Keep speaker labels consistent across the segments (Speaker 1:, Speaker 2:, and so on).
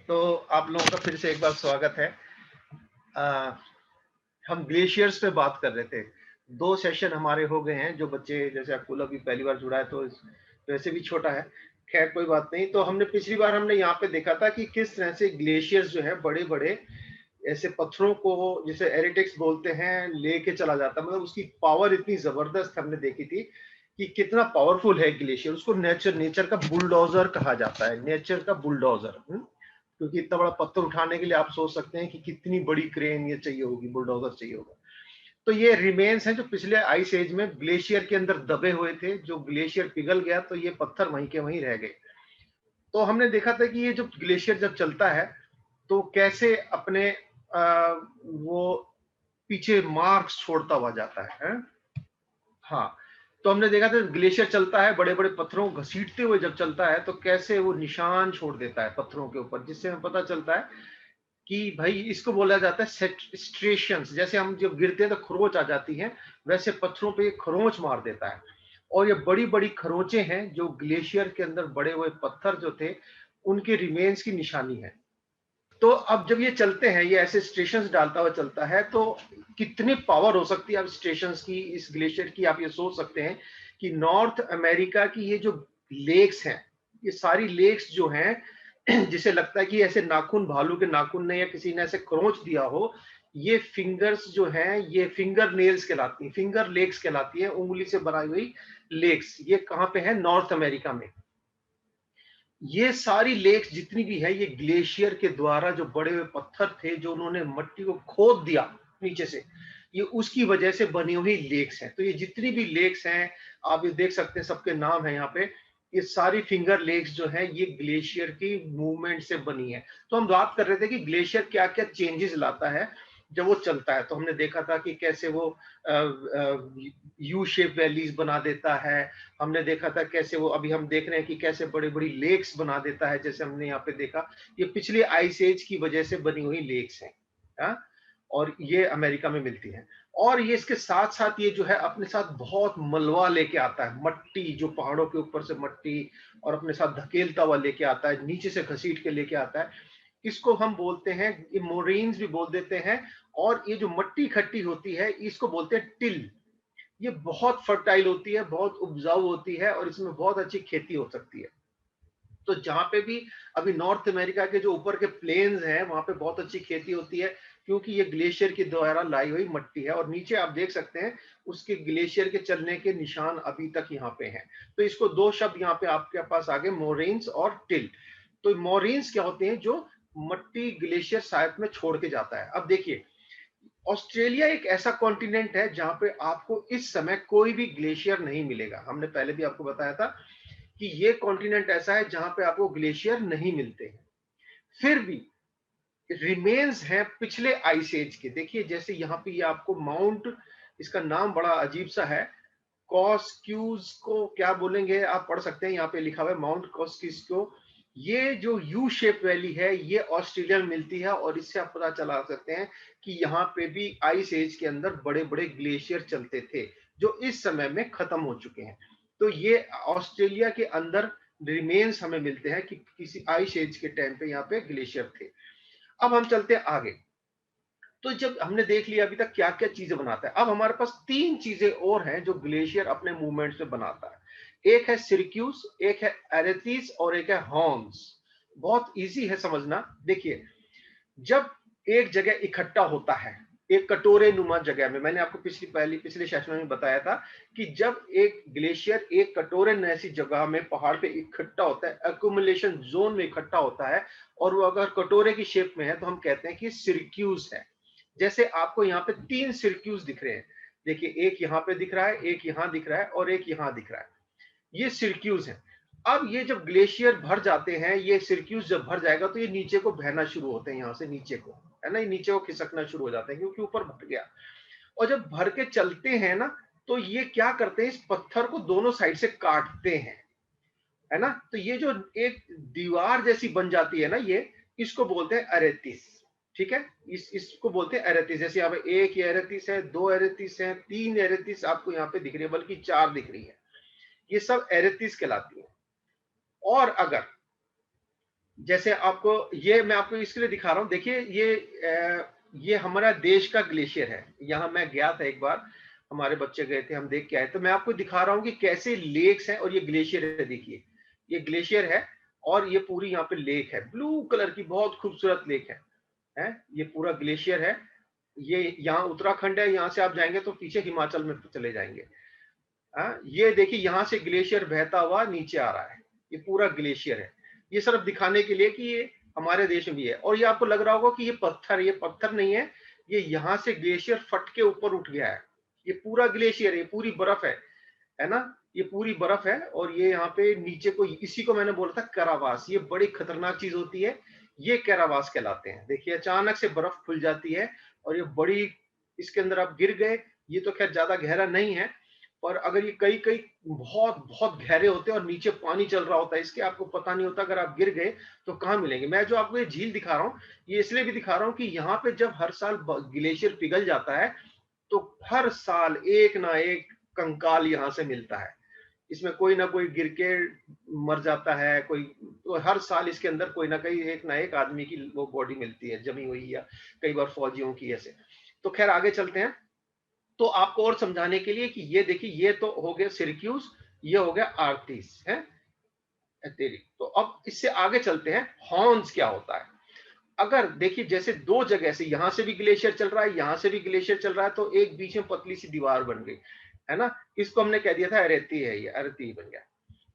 Speaker 1: तो आप लोगों का फिर से एक बार स्वागत है। आ, हम ग्लेशियर्स पे बात कर रहे थे। 2 सेशन हमारे हो गए हैं। जो बच्चे जैसे अकुल अभी पहली बार जुड़ा है तो वैसे भी छोटा है। खैर कोई बात नहीं। तो हमने पिछली बार हमने यहाँ पे देखा था कि किस तरह से ग्लेशियर्स जो है बड़े-बड़े ऐसे पत्थरों को जिसे एरिटिक्स बोलते हैं लेके चला जाता है। मतलब उसकी पावर इतनी जबरदस्त हमने देखी थी कि कितना पावरफुल है ग्लेशियर। उसको नेचर का बुलडोजर कहा जाता है। नेचर का बुलडोजर। क्योंकि इतना बड़ा पत्थर उठाने के लिए आप सोच सकते हैं कि कितनी बड़ी क्रेन ये चाहिए होगी, बुलडोजर चाहिए होगा। तो ये रिमेन्स हैं जो पिछले आइस एज में ग्लेशियर के अंदर दबे हुए थे। जो ग्लेशियर पिघल गया तो ये पत्थर वहीं के वहीं रह गए। तो हमने देखा था कि ये जो ग्लेशियर जब चलता है तो कैसे अपने वो पीछे मार्क्स छोड़ता हुआ जाता है? हाँ। तो हमने देखा था ग्लेशियर चलता है, बड़े-बड़े पत्थरों को घसीटते हुए जब चलता है तो कैसे वो निशान छोड़ देता है पत्थरों के ऊपर, जिससे हमें पता चलता है कि भाई इसको बोला जाता है स्ट्रेशंस। जैसे हम जब गिरते हैं तो खरोंच आ जाती है, वैसे पत्थरों पे खरोंच मार देता है। और ये बड़ी-बड़ी खरोंचें हैं जो ग्लेशियर के अंदर बड़े हुए पत्थर जो थे, उनके रिमेन्स की निशानी है। तो अब जब ये चलते हैं, ये ऐसे स्टेशंस डालता हुआ चलता है, तो कितनी पावर हो सकती है अब स्टेशंस की, इस ग्लेशियर की। आप ये सोच सकते हैं कि नॉर्थ अमेरिका की ये जो लेक्स हैं, ये सारी लेक्स जो हैं जिसे लगता है कि ऐसे नाखून, भालू के नाखून ने या किसी ने ऐसे खरोंच दिया हो, ये फिंगर्स जो हैं, ये फिंगर नेल्स कहलाती हैं, फिंगर लेक्स कहलाती हैं, उंगली से बनाई हुई लेक्स। ये कहाँ पे है? नॉर्थ अमेरिका में। ये सारी लेक्स जितनी भी है, ये ग्लेशियर के द्वारा जो बड़े हुए पत्थर थे, जो उन्होंने मट्टी को खोद दिया नीचे से, ये उसकी वजह से बनी हुई लेक्स हैं। तो ये जितनी भी लेक्स हैं, आप ये देख सकते हैं, सबके नाम है यहाँ पे। ये सारी फिंगर लेक्स जो है ये ग्लेशियर की मूवमेंट से बनी है। तो हम बात कर रहे थे कि ग्लेशियर क्या क्या चेंजेस लाता है जब वो चलता है। तो हमने देखा था कि कैसे वो यू शेप वैलीज बना देता है। हमने देखा था कैसे वो, अभी हम देख रहे हैं कि कैसे बड़ी-बड़ी लेक्स बना देता है। जैसे हमने यहाँ पे देखा, ये पिछले आइस एज की वजह से बनी हुई लेक्स हैं। हाँ? और ये अमेरिका में मिलती हैं। और ये इसके साथ-साथ ये जो है अपने साथ बहुत मलबा लेके आता है। मट्टी जो पहाड़ों के ऊपर से मट्टी और अपने साथ धकेलता हुआ लेके आता है, नीचे से घसीट के लेके आता है। इसको हम बोलते हैं, ये मोरेन्स भी बोल देते हैं। और ये जो मट्टी इकट्ठी होती है, इसको बोलते हैं टिल। ये बहुत फर्टाइल होती है, बहुत उपजाऊ होती है और इसमें बहुत अच्छी खेती हो सकती है। तो जहाँ पे भी अभी नॉर्थ अमेरिका के जो ऊपर के प्लेन्स हैं, वहाँ पे बहुत अच्छी खेती होती है, क्योंकि ये ग्लेशियर के द्वारा लाई हुई मट्टी है। और नीचे आप देख सकते हैं उसके ग्लेशियर के चलने के निशान अभी तक यहाँ पे हैं। तो इसको 2 शब्द यहाँ पे आपके पास आ गए, मोरेन्स और टिल। तो मोरेन्स क्या होते हैं? जो मट्टी ग्लेशियर साथ में छोड़ के जाता है। अब देखिए, ऑस्ट्रेलिया एक ऐसा कॉन्टिनेंट है जहां पे आपको इस समय कोई भी ग्लेशियर नहीं मिलेगा। हमने पहले भी आपको बताया था कि ये कॉन्टिनेंट ऐसा है जहां पे आपको ग्लेशियर नहीं मिलते हैं। फिर भी रिमेन्स हैं पिछले आइस एज के। देखिए जैसे यहाँ पे ये आपको माउंट, इसका नाम बड़ा अजीब सा है, कॉस्क्यूज को क्या बोलेंगे आप पढ़ सकते हैं, यहाँ पे लिखा हुआ है माउंट कॉस्क्यूज। ये जो यू शेप वैली है ये ऑस्ट्रेलिया में मिलती है। और इससे आप पता चला सकते हैं कि यहाँ पे भी आइस एज के अंदर बड़े बड़े ग्लेशियर चलते थे, जो इस समय में खत्म हो चुके हैं। तो ये ऑस्ट्रेलिया के अंदर रिमेन्स हमें मिलते हैं कि किसी आइस एज के टाइम पे यहाँ पे ग्लेशियर थे। अब हम चलते हैं आगे। तो जब हमने देख लिया अभी तक क्या क्या चीजें बनाता है, अब हमारे पास 3 चीजें और हैं जो ग्लेशियर अपने मूवमेंट से बनाता है। एक है सिरक्यूस, एक है एरेथीस और एक है हॉर्न्स। बहुत इजी है समझना। देखिए, जब एक जगह इकट्ठा होता है एक कटोरे नुमा जगह में, मैंने आपको पिछले सेशन में बताया था कि जब एक ग्लेशियर एक कटोरे जैसी जगह में पहाड़ पे इकट्ठा होता है, एक्युमुलेशन जोन में इकट्ठा होता है, और वो अगर कटोरे की शेप में है तो हम कहते हैं कि सिरक्यूज है। जैसे आपको यहाँ पे 3 सिरक्यूज दिख रहे हैं। देखिए, एक यहाँ पे दिख रहा है, एक यहाँ दिख रहा है और एक यहाँ दिख रहा है। ये सिरक्यूज है। अब ये जब ग्लेशियर भर जाते हैं, ये सिरक्यूज जब भर जाएगा तो ये नीचे को बहना शुरू होते हैं, यहाँ से नीचे को, है ना, ये नीचे को खिसकना शुरू हो जाते हैं क्योंकि ऊपर भर गया। और जब भर के चलते हैं ना, तो ये क्या करते हैं, इस पत्थर को दोनों साइड से काटते हैं, है ना। तो ये जो एक दीवार जैसी बन जाती है ना, ये इसको बोलते हैं एरेतिस। ठीक है, इसको बोलते हैं एरेतिस। जैसे यहाँ पे एक एरेतिस है, 2 एरेतिस है, 3 एरेतिस आपको यहाँ पे दिख रही है, बल्कि 4 दिख रही है। ये सब एरेतिस कहलाती है। और अगर जैसे आपको ये मैं आपको इसके लिए दिखा रहा हूँ, देखिए ये हमारा देश का ग्लेशियर है। यहाँ मैं गया था एक बार, हमारे बच्चे गए थे, हम देख के आए। तो मैं आपको दिखा रहा हूँ कि कैसे लेक्स हैं और ये ग्लेशियर है। देखिए ये ग्लेशियर है और ये पूरी यहाँ पे लेक है, ब्लू कलर की बहुत खूबसूरत लेक है। ये पूरा ग्लेशियर है। ये यहाँ उत्तराखंड है, यहाँ से आप जाएंगे तो पीछे हिमाचल में चले जाएंगे। ये देखिए यहाँ से ग्लेशियर बहता हुआ नीचे आ रहा है, ये पूरा ग्लेशियर है। ये सिर्फ दिखाने के लिए कि ये हमारे देश में भी है। और ये आपको लग रहा होगा कि ये पत्थर नहीं है, ये यहाँ से ग्लेशियर फट के ऊपर उठ गया है। ये पूरा ग्लेशियर, ये पूरी बर्फ है ना, ये पूरी बर्फ है। और ये यहाँ पे नीचे को, इसी को मैंने बोला था कैरावास, ये बड़ी खतरनाक चीज होती है, ये कैरावास कहलाते हैं। देखिए अचानक से बर्फ खुल जाती है और ये बड़ी, इसके अंदर आप गिर गए। ये तो खैर ज्यादा गहरा नहीं है, पर अगर ये कई कई बहुत बहुत गहरे होते हैं और नीचे पानी चल रहा होता है, इसके आपको पता नहीं होता, अगर आप गिर गए तो कहाँ मिलेंगे। मैं जो आपको ये झील दिखा रहा हूँ, ये इसलिए भी दिखा रहा हूँ कि यहाँ पे जब हर साल ग्लेशियर पिघल जाता है तो हर साल एक ना एक कंकाल यहाँ से मिलता है। इसमें कोई ना कोई गिर के मर जाता है, कोई तो हर साल इसके अंदर कोई ना एक आदमी की वो बॉडी मिलती है जमी हुई, या कई बार फौजियों की ऐसे। तो खैर आगे चलते हैं। तो आपको और समझाने के लिए कि ये देखिए, ये तो हो गया सिरक्यूज, ये हो गया आर्टिस है तेरी। तो अब इससे आगे चलते हैं, हॉर्न्स क्या होता है। अगर देखिए जैसे दो जगह से, यहां से भी ग्लेशियर चल रहा है, यहां से भी ग्लेशियर चल रहा है, तो एक बीच में पतली सी दीवार बन गई है ना। इसको हमने कह दिया था अरेती है, ये अरेती बन गया।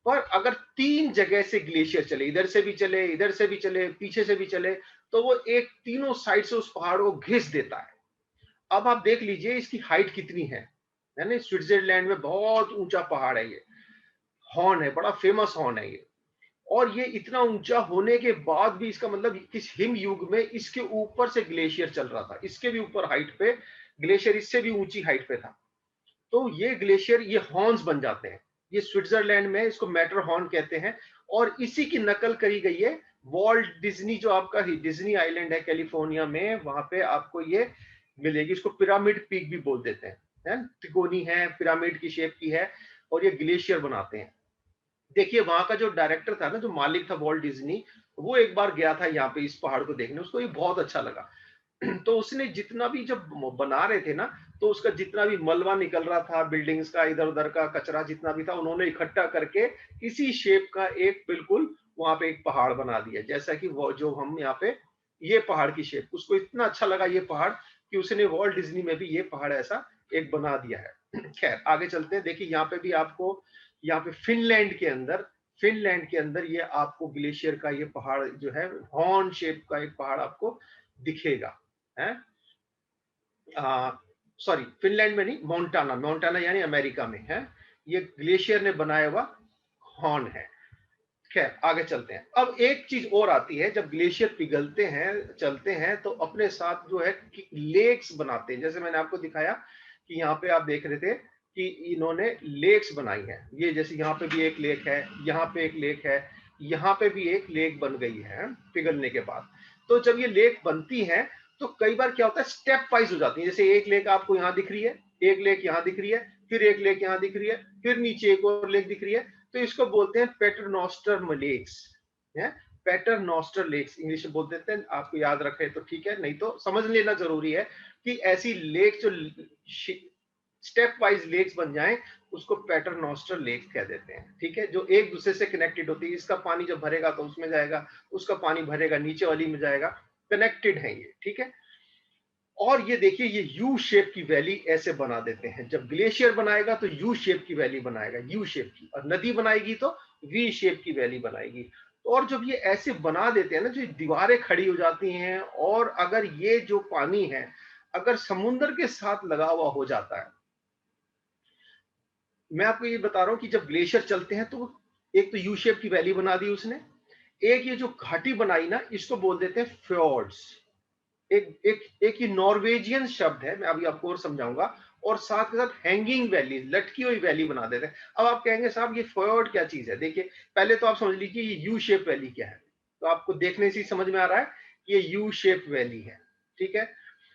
Speaker 1: पर अगर तीन जगह से ग्लेशियर चले, इधर से भी चले, इधर से भी चले, पीछे से भी चले, तो वो एक तीनों साइड से उस पहाड़ को घिस देता है। अब आप देख लीजिए इसकी हाइट कितनी है ना। स्विट्जरलैंड में बहुत ऊंचा पहाड़ है ये, हॉर्न है, बड़ा फेमस हॉर्न है ये। और ये इतना ऊंचा होने के बाद भी, इसका मतलब इस हिम युग में इसके ऊपर से ग्लेशियर चल रहा था, इसके भी ऊपर हाइट पे ग्लेशियर, इससे भी ऊंची हाइट पे था। तो ये ग्लेशियर, ये हॉर्न्स बन जाते हैं। ये स्विट्जरलैंड में इसको मैटर हॉर्न कहते हैं। और इसी की नकल करी गई है वॉल्ट डिज्नी, जो आपका डिज्नी आइलैंड है कैलिफोर्निया में, वहां पे आपको ये मिलेगी। इसको पिरामिड पीक भी बोल देते हैं, त्रिकोणी है, पिरामिड की शेप की है, और ये ग्लेशियर बनाते हैं। देखिए वहां का जो डायरेक्टर था ना, जो मालिक था वॉल्ट डिज्नी, वो एक बार गया था यहाँ पे इस पहाड़ को देखने, उसको ये बहुत अच्छा लगा। तो उसने जितना भी जब बना रहे थे ना, तो उसका जितना भी मलबा निकल रहा था, बिल्डिंग्स का, इधर उधर का कचरा जितना भी था, उन्होंने इकट्ठा करके इसी शेप का एक बिल्कुल वहां पे एक पहाड़ बना दिया। जैसा कि वो जो हम यहाँ पे, ये पहाड़ की शेप उसको इतना अच्छा लगा ये पहाड़, कि उसने वॉल्ट डिज्नी में भी ये पहाड़ ऐसा एक बना दिया है। खैर आगे चलते हैं। देखिए यहाँ पे भी आपको, यहाँ पे फिनलैंड के अंदर ये आपको ग्लेशियर का ये पहाड़ जो है, हॉर्न शेप का एक पहाड़ आपको दिखेगा है। सॉरी फिनलैंड में नहीं, मोन्टाना, मोन्टाना यानी अमेरिका में है। ये ग्लेशियर ने बनाया हुआ हॉर्न है। खैर आगे चलते हैं। अब एक चीज और आती है, जब ग्लेशियर पिघलते हैं, चलते हैं, तो अपने साथ जो है लेक्स बनाते हैं। जैसे मैंने आपको दिखाया कि यहाँ पे आप देख रहे थे कि इन्होंने लेक्स बनाई है। ये जैसे यहाँ पे भी एक लेक है, यहाँ पे एक लेक है, यहाँ पे भी एक लेक बन गई है पिघलने के बाद। तो जब ये लेक बनती है तो कई बार क्या होता है, स्टेप वाइज हो जाती है। जैसे एक लेक आपको यहाँ दिख रही है, एक लेक यहाँ दिख रही है, फिर एक लेक यहाँ दिख रही है, फिर नीचे एक और लेक दिख रही है। तो इसको बोलते हैं पेटरनोस्टर लेक्स है। पेटरनोस्टर लेक्स इंग्लिश में बोल देते हैं, आपको याद रखे तो ठीक है, नहीं तो समझ लेना जरूरी है कि ऐसी लेक जो स्टेप वाइज लेक्स बन जाएं, उसको पेटरनोस्टर लेक कह देते हैं। ठीक है, जो एक दूसरे से कनेक्टेड होती है। इसका पानी जब भरेगा तो उसमें जाएगा, उसका पानी भरेगा नीचे वाली में जाएगा, कनेक्टेड है ये। ठीक है, और ये देखिए ये यू शेप की वैली ऐसे बना देते हैं। जब ग्लेशियर बनाएगा तो यू शेप की वैली बनाएगा, यू शेप की, और नदी बनाएगी तो वी शेप की वैली बनाएगी। और जब ये ऐसे बना देते हैं ना, जो दीवारें खड़ी हो जाती हैं, और अगर ये जो पानी है अगर समुद्र के साथ लगा हुआ हो जाता है, मैं आपको ये बता रहा हूं कि जब ग्लेशियर चलते हैं तो एक तो यू शेप की वैली बना दी उसने, एक ये जो घाटी बनाई ना, इसको बोल देते हैं फ्योर्ड्स। एक ही नॉर्वेजियन शब्द है, मैं अभी आपको और समझाऊंगा। और साथ के साथ हैंगिंग वैली, लटकी हुई वैली बना देते हैं। अब आप कहेंगे साहब ये फ्योर्ड क्या चीज है। देखिए पहले तो आप समझ लीजिए ये यू शेप वैली क्या है। तो आपको देखने से ही समझ में आ रहा है कि ये यू शेप वैली है। ठीक है,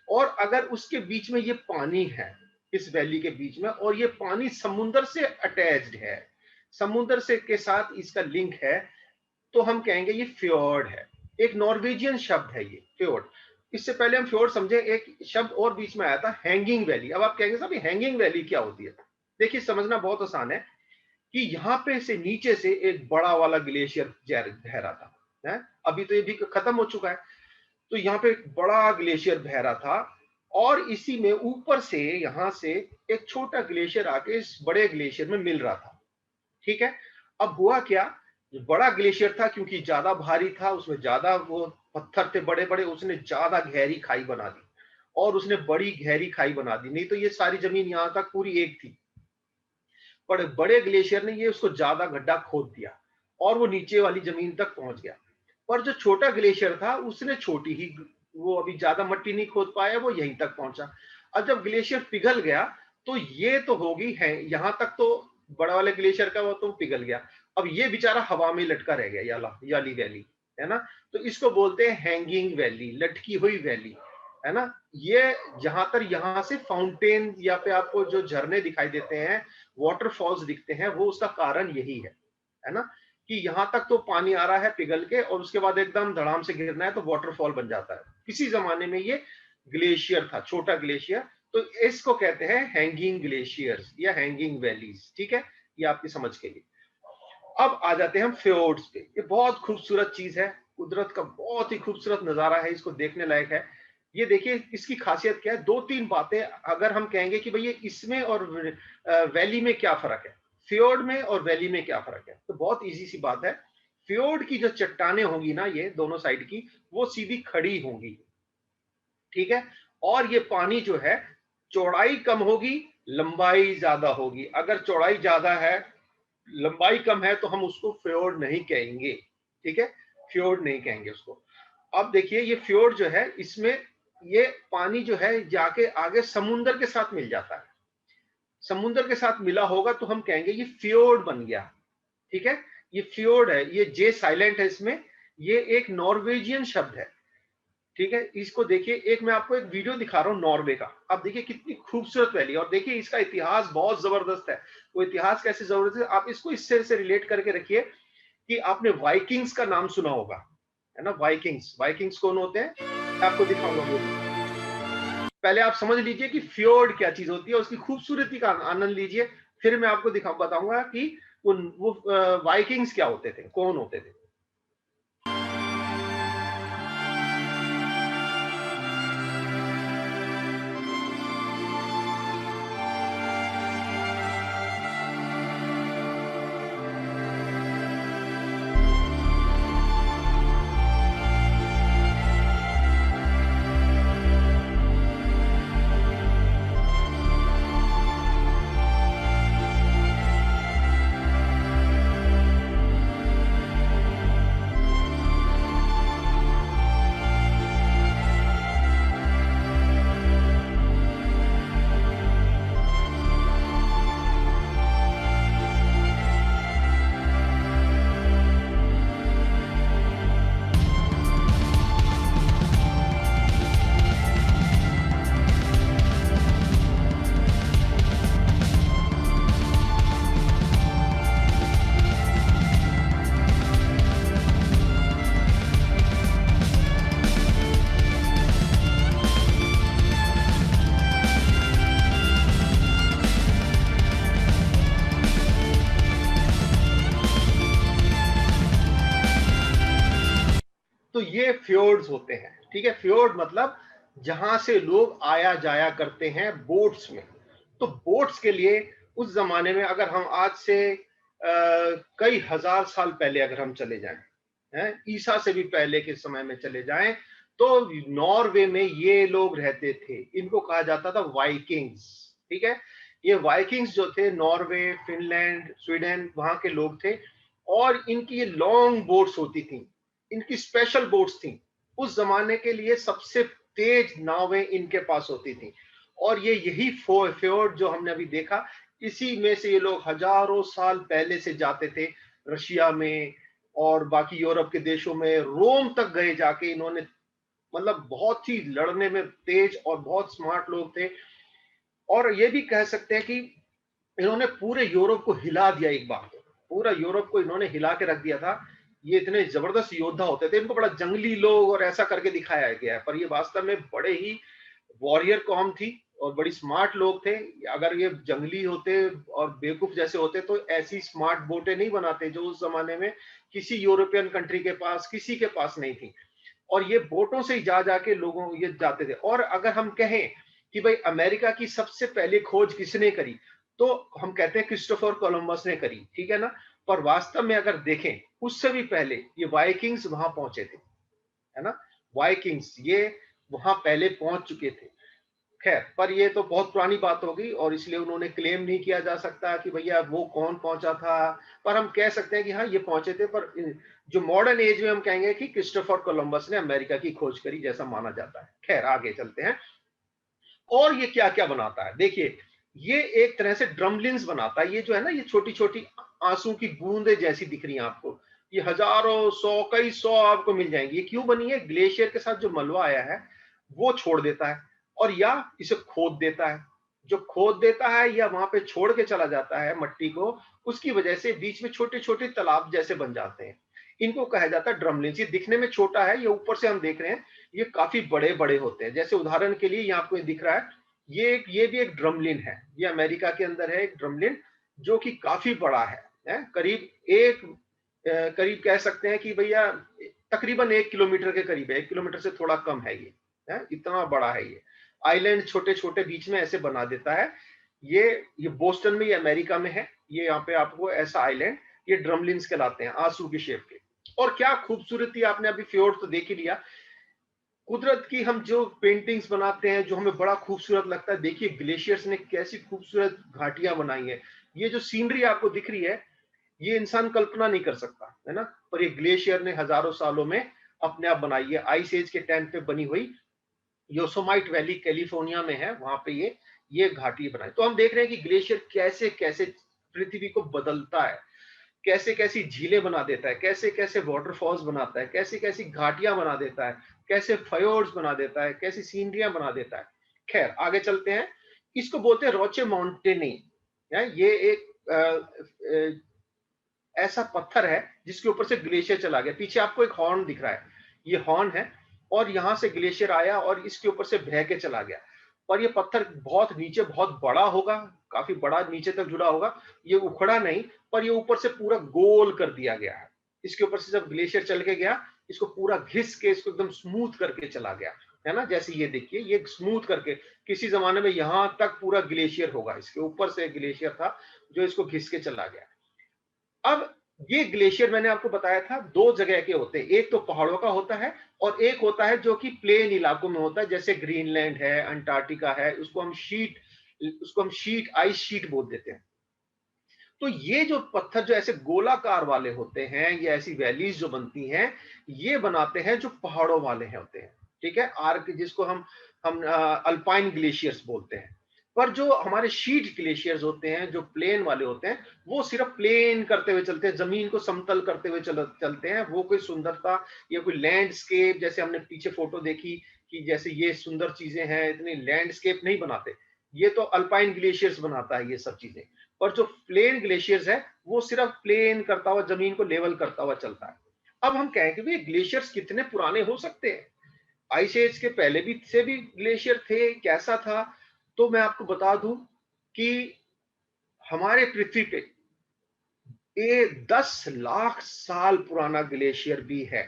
Speaker 1: और अगर उसके बीच में ये पानी है, इस वैली के बीच में, और ये पानी समुद्र से अटैच्ड है, समुद्र से के साथ इसका लिंक है, तो हम कहेंगे ये फ्योर्ड है। एक नॉर्वेजियन शब्द है ये फ्योर्ड। इससे पहले हम फ्योर्ड समझे, एक शब्द और बीच में आया था हैंगिंग वैली। अब आप कहेंगे साहब हैंगिंग वैली क्या होती है? देखिए समझना बहुत आसान है कि यहाँ पे से नीचे से एक बड़ा वाला ग्लेशियर बह रहा था, है? अभी तो ये भी खत्म हो चुका है। तो यहाँ पे एक बड़ा ग्लेशियर बह रहा था और इसी में ऊपर से यहाँ से एक छोटा ग्लेशियर आके इस बड़े ग्लेशियर में मिल रहा था। ठीक है, अब हुआ क्या, जो बड़ा ग्लेशियर था क्योंकि ज्यादा भारी था, उसमें ज्यादा वो पत्थर थे बड़े बड़े, उसने ज्यादा गहरी खाई बना दी और उसने बड़ी गहरी खाई बना दी। नहीं तो ये सारी जमीन यहाँ तक पूरी एक थी, पर बड़े ग्लेशियर ने ये उसको ज्यादा गड्ढा खोद दिया और वो नीचे वाली जमीन तक पहुंच गया। पर जो छोटा ग्लेशियर था उसने छोटी ही, वो अभी ज्यादा मट्टी नहीं खोद पाया, वो यहीं तक पहुंचा। अब जब ग्लेशियर पिघल गया तो ये तो होगी है, यहाँ तक तो बड़ा वाले ग्लेशियर का वो तो पिघल गया। अब ये बेचारा हवा में लटका रह गया, याली वैली, है ना? तो इसको बोलते हैं हैंगिंग वैली, लटकी हुई वैली, है ना? ये जहां तक यहाँ से फाउंटेन या फिर आपको जो झरने दिखाई देते हैं, वाटरफॉल्स दिखते हैं, वो उसका कारण यही है ना? कि यहाँ तक तो पानी आ रहा है पिघल के और उसके बाद एकदम धड़ाम से गिरना है तो वाटरफॉल बन जाता है। किसी जमाने में ये ग्लेशियर था, छोटा ग्लेशियर, तो इसको कहते हैं हैंगिंग ग्लेशियर्स या हैंगिंग वैलीज। ठीक है, ये आपकी समझ के लिए। अब आ जाते हैं हम फ्योर्ड्स पे। ये बहुत खूबसूरत चीज है, कुदरत का बहुत ही खूबसूरत नजारा है, इसको देखने लायक है। ये देखिए इसकी खासियत क्या है, दो तीन बातें अगर हम कहेंगे कि भैया इसमें और वैली में क्या फर्क है, फ्योर्ड में और वैली में क्या फर्क है, तो बहुत इजी सी बात है। फ्योर्ड की जो चट्टानें होंगी ना, ये दोनों साइड की, वो सीधी खड़ी होंगी, ठीक है? और ये पानी जो है चौड़ाई कम होगी, लंबाई ज्यादा होगी। अगर चौड़ाई ज्यादा है, लंबाई कम है, तो हम उसको फ्योर्ड नहीं कहेंगे, ठीक है? फ्योर्ड नहीं कहेंगे उसको। अब देखिए ये फ्योर्ड जो है, इसमें ये पानी जो है जाके आगे समुंदर के साथ मिल जाता है। समुंदर के साथ मिला होगा तो हम कहेंगे ये फ्योर्ड बन गया, ठीक है? ये फ्योर्ड है, ये जे साइलेंट है इसमें, ये एक नॉर्वेजियन शब्द है, ठीक है? इसको देखिए, एक मैं आपको एक वीडियो दिखा रहा हूँ नॉर्वे का। आप देखिए कितनी खूबसूरत वैली, और देखिए इसका इतिहास बहुत जबरदस्त है। वो इतिहास कैसे जबरदस्त है, आप इसको इससे से रिलेट करके रखिए कि आपने वाइकिंग्स का नाम सुना होगा, है ना? वाइकिंग्स, वाइकिंग्स कौन होते हैं, मैं आपको दिखाऊंगा वो। पहले आप समझ लीजिए कि फ्योर्ड क्या चीज होती है, उसकी खूबसूरती का आनंद लीजिए, फिर मैं आपको बताऊंगा कि वो वाइकिंग्स क्या होते थे, कौन होते थे। तो ये फ्योर्ड्स होते हैं, ठीक है? फ्योर्ड मतलब जहां से लोग आया जाया करते हैं बोट्स में। तो बोट्स के लिए उस जमाने में, अगर हम आज से कई हजार साल पहले अगर हम चले जाएं, हैं, ईसा से भी पहले के समय में चले जाएं, तो नॉर्वे में ये लोग रहते थे, इनको कहा जाता था वाइकिंग्स, ठीक है? ये वाइकिंग्स जो थे, नॉर्वे, फिनलैंड, स्वीडन, वहां के लोग थे, और इनकी ये लॉन्ग बोट्स होती थी, इनकी स्पेशल बोट्स थी। उस जमाने के लिए सबसे तेज नावें इनके पास होती थी, और ये यही फ्योर्ड जो हमने अभी देखा, इसी में से ये लोग हजारों साल पहले से जाते थे रशिया में और बाकी यूरोप के देशों में, रोम तक गए जाके इन्होंने, मतलब बहुत ही लड़ने में तेज और बहुत स्मार्ट लोग थे। और ये भी कह सकते हैं कि इन्होंने पूरे यूरोप को हिला दिया, एक बार पूरा यूरोप को इन्होंने हिला के रख दिया था। ये इतने जबरदस्त योद्धा होते थे, इनको बड़ा जंगली लोग और ऐसा करके दिखाया गया है, पर ये वास्तव में बड़े ही वॉरियर कौम थी और बड़ी स्मार्ट लोग थे। अगर ये जंगली होते और बेवकूफ जैसे होते तो ऐसी स्मार्ट बोटें नहीं बनाते जो उस जमाने में किसी यूरोपियन कंट्री के पास, किसी के पास नहीं थी। और ये बोटों से ही जा जाके लोगों ये जाते थे। और अगर हम कहें कि भाई अमेरिका की सबसे पहली खोज किसने करी, तो हम कहते हैं क्रिस्टोफर कोलंबस ने करी, ठीक है ना। पर वास्तव में अगर देखें, उससे भी पहले ये वाइकिंग्स वहां पहुंचे थे, है ना। वाइकिंग्स ये वहां पहले पहुंच चुके थे। खैर, पर ये तो बहुत पुरानी बात होगी और इसलिए उन्होंने क्लेम नहीं किया जा सकता कि भैया वो कौन पहुंचा था। पर हम कह सकते हैं कि हाँ, ये पहुंचे थे। पर जो मॉडर्न एज में हम कहेंगे कि क्रिस्टोफर कोलंबस ने अमेरिका की खोज करी, जैसा माना जाता है। खैर, आगे चलते हैं। और ये क्या क्या बनाता है, देखिए, ये एक तरह से ड्रमलिन्स बनाता है। ये जो है ना, ये छोटी छोटी आंसू की बूंदे जैसी दिख रही हैं आपको। ये हजारों, सौ, कई सौ आपको मिल जाएंगी। ये क्यों बनी है? ग्लेशियर के साथ जो मलबा आया है वो छोड़ देता है, और या इसे खोद देता है। जो खोद देता है या वहां पे छोड़ के चला जाता है मट्टी को, उसकी वजह से बीच में छोटे छोटे तालाब जैसे बन जाते हैं। इनको कहा जाता है ड्रमलिन्स। ये दिखने में छोटा है, ये ऊपर से हम देख रहे हैं, ये काफी बड़े बड़े होते हैं। जैसे उदाहरण के लिए यहाँ आपको ये दिख रहा है, ये भी एक ड्रमलिन है। ये अमेरिका के अंदर है एक ड्रमलिन, जो कि काफी बड़ा है, करीब करीब कह सकते हैं कि भैया तकरीबन 1 किलोमीटर के करीब है। 1 किलोमीटर से थोड़ा कम है ये, है इतना बड़ा है ये। आइलैंड छोटे छोटे बीच में ऐसे बना देता है। ये बोस्टन में, ये अमेरिका में है। ये यहाँ पे आपको ऐसा आइलैंड, ये ड्रमलिन्स कहलाते हैं, आंसू की शेप के। और क्या खूबसूरती, आपने अभी फ्योर्ड तो देख ही लिया। कुदरत की हम जो पेंटिंग्स बनाते हैं जो हमें बड़ा खूबसूरत लगता है, देखिए ग्लेशियर्स ने कैसी खूबसूरत घाटियां बनाई है। ये जो सीनरी आपको दिख रही है, ये इंसान कल्पना नहीं कर सकता, है ना। पर ये ग्लेशियर ने हजारों सालों में अपने आप बनाई है। आइस एज के टाइम पे बनी हुई योसोमाइट वैली कैलिफोर्निया में है, वहां पे ये घाटी बनाई। तो हम देख रहे हैं कि ग्लेशियर कैसे कैसे पृथ्वी को बदलता है, कैसे कैसी झीलें बना देता है, कैसे कैसे वाटरफॉल्स बनाता है, कैसी कैसी घाटियां बना देता है, कैसे फ्योर्ड्स बना देता है, कैसी सीनरियां बना देता है। खैर, आगे चलते हैं। इसको बोलते हैं रोचे माउंटेनी। ये एक ऐसा पत्थर है जिसके ऊपर से ग्लेशियर चला गया। पीछे आपको एक हॉर्न दिख रहा है, ये हॉर्न है, और यहां से ग्लेशियर आया और इसके ऊपर से बह के चला गया। और ये पत्थर बहुत नीचे बहुत बड़ा होगा, काफी बड़ा नीचे तक जुड़ा होगा। ये उखड़ा नहीं, पर ये ऊपर से पूरा गोल कर दिया गया है। इसके ऊपर से जब ग्लेशियर चल के गया, इसको पूरा घिस के इसको एकदम स्मूथ करके चला गया, है ना। जैसे ये देखिए, ये स्मूथ करके, किसी जमाने में यहां तक पूरा ग्लेशियर होगा, इसके ऊपर से ग्लेशियर था जो इसको घिस के चला गया। अब ये ग्लेशियर मैंने आपको बताया था दो जगह के होते हैं, एक तो पहाड़ों का होता है और एक होता है जो कि प्लेन इलाकों में होता है, जैसे ग्रीनलैंड है, अंटार्कटिका है। उसको हम शीट, आइस शीट बोल देते हैं। तो ये जो पत्थर जो ऐसे गोलाकार वाले होते हैं, ये ऐसी वैलीज जो बनती हैं, ये बनाते हैं जो पहाड़ों वाले हैं होते हैं, ठीक है। आर्क, जिसको हम अल्पाइन ग्लेशियर्स बोलते हैं। पर जो हमारे शीट ग्लेशियर्स होते हैं, जो प्लेन वाले होते हैं, वो सिर्फ प्लेन करते हुए चलते हैं, जमीन को समतल करते हुए चलते हैं। वो कोई सुंदरता या कोई लैंडस्केप, जैसे हमने पीछे फोटो देखी कि जैसे ये सुंदर चीजें हैं, इतनी लैंडस्केप नहीं बनाते। ये तो अल्पाइन ग्लेशियर्स बनाता है ये सब चीजें। और जो प्लेन ग्लेशियर्स है, वो सिर्फ प्लेन करता हुआ, जमीन को लेवल करता हुआ चलता है। अब हम कहें कि ग्लेशियर्स कितने पुराने हो सकते हैं, आइस एज के पहले भी ग्लेशियर थे, कैसा था। तो मैं आपको बता दूं कि हमारे पृथ्वी पे 10 लाख साल पुराना ग्लेशियर भी है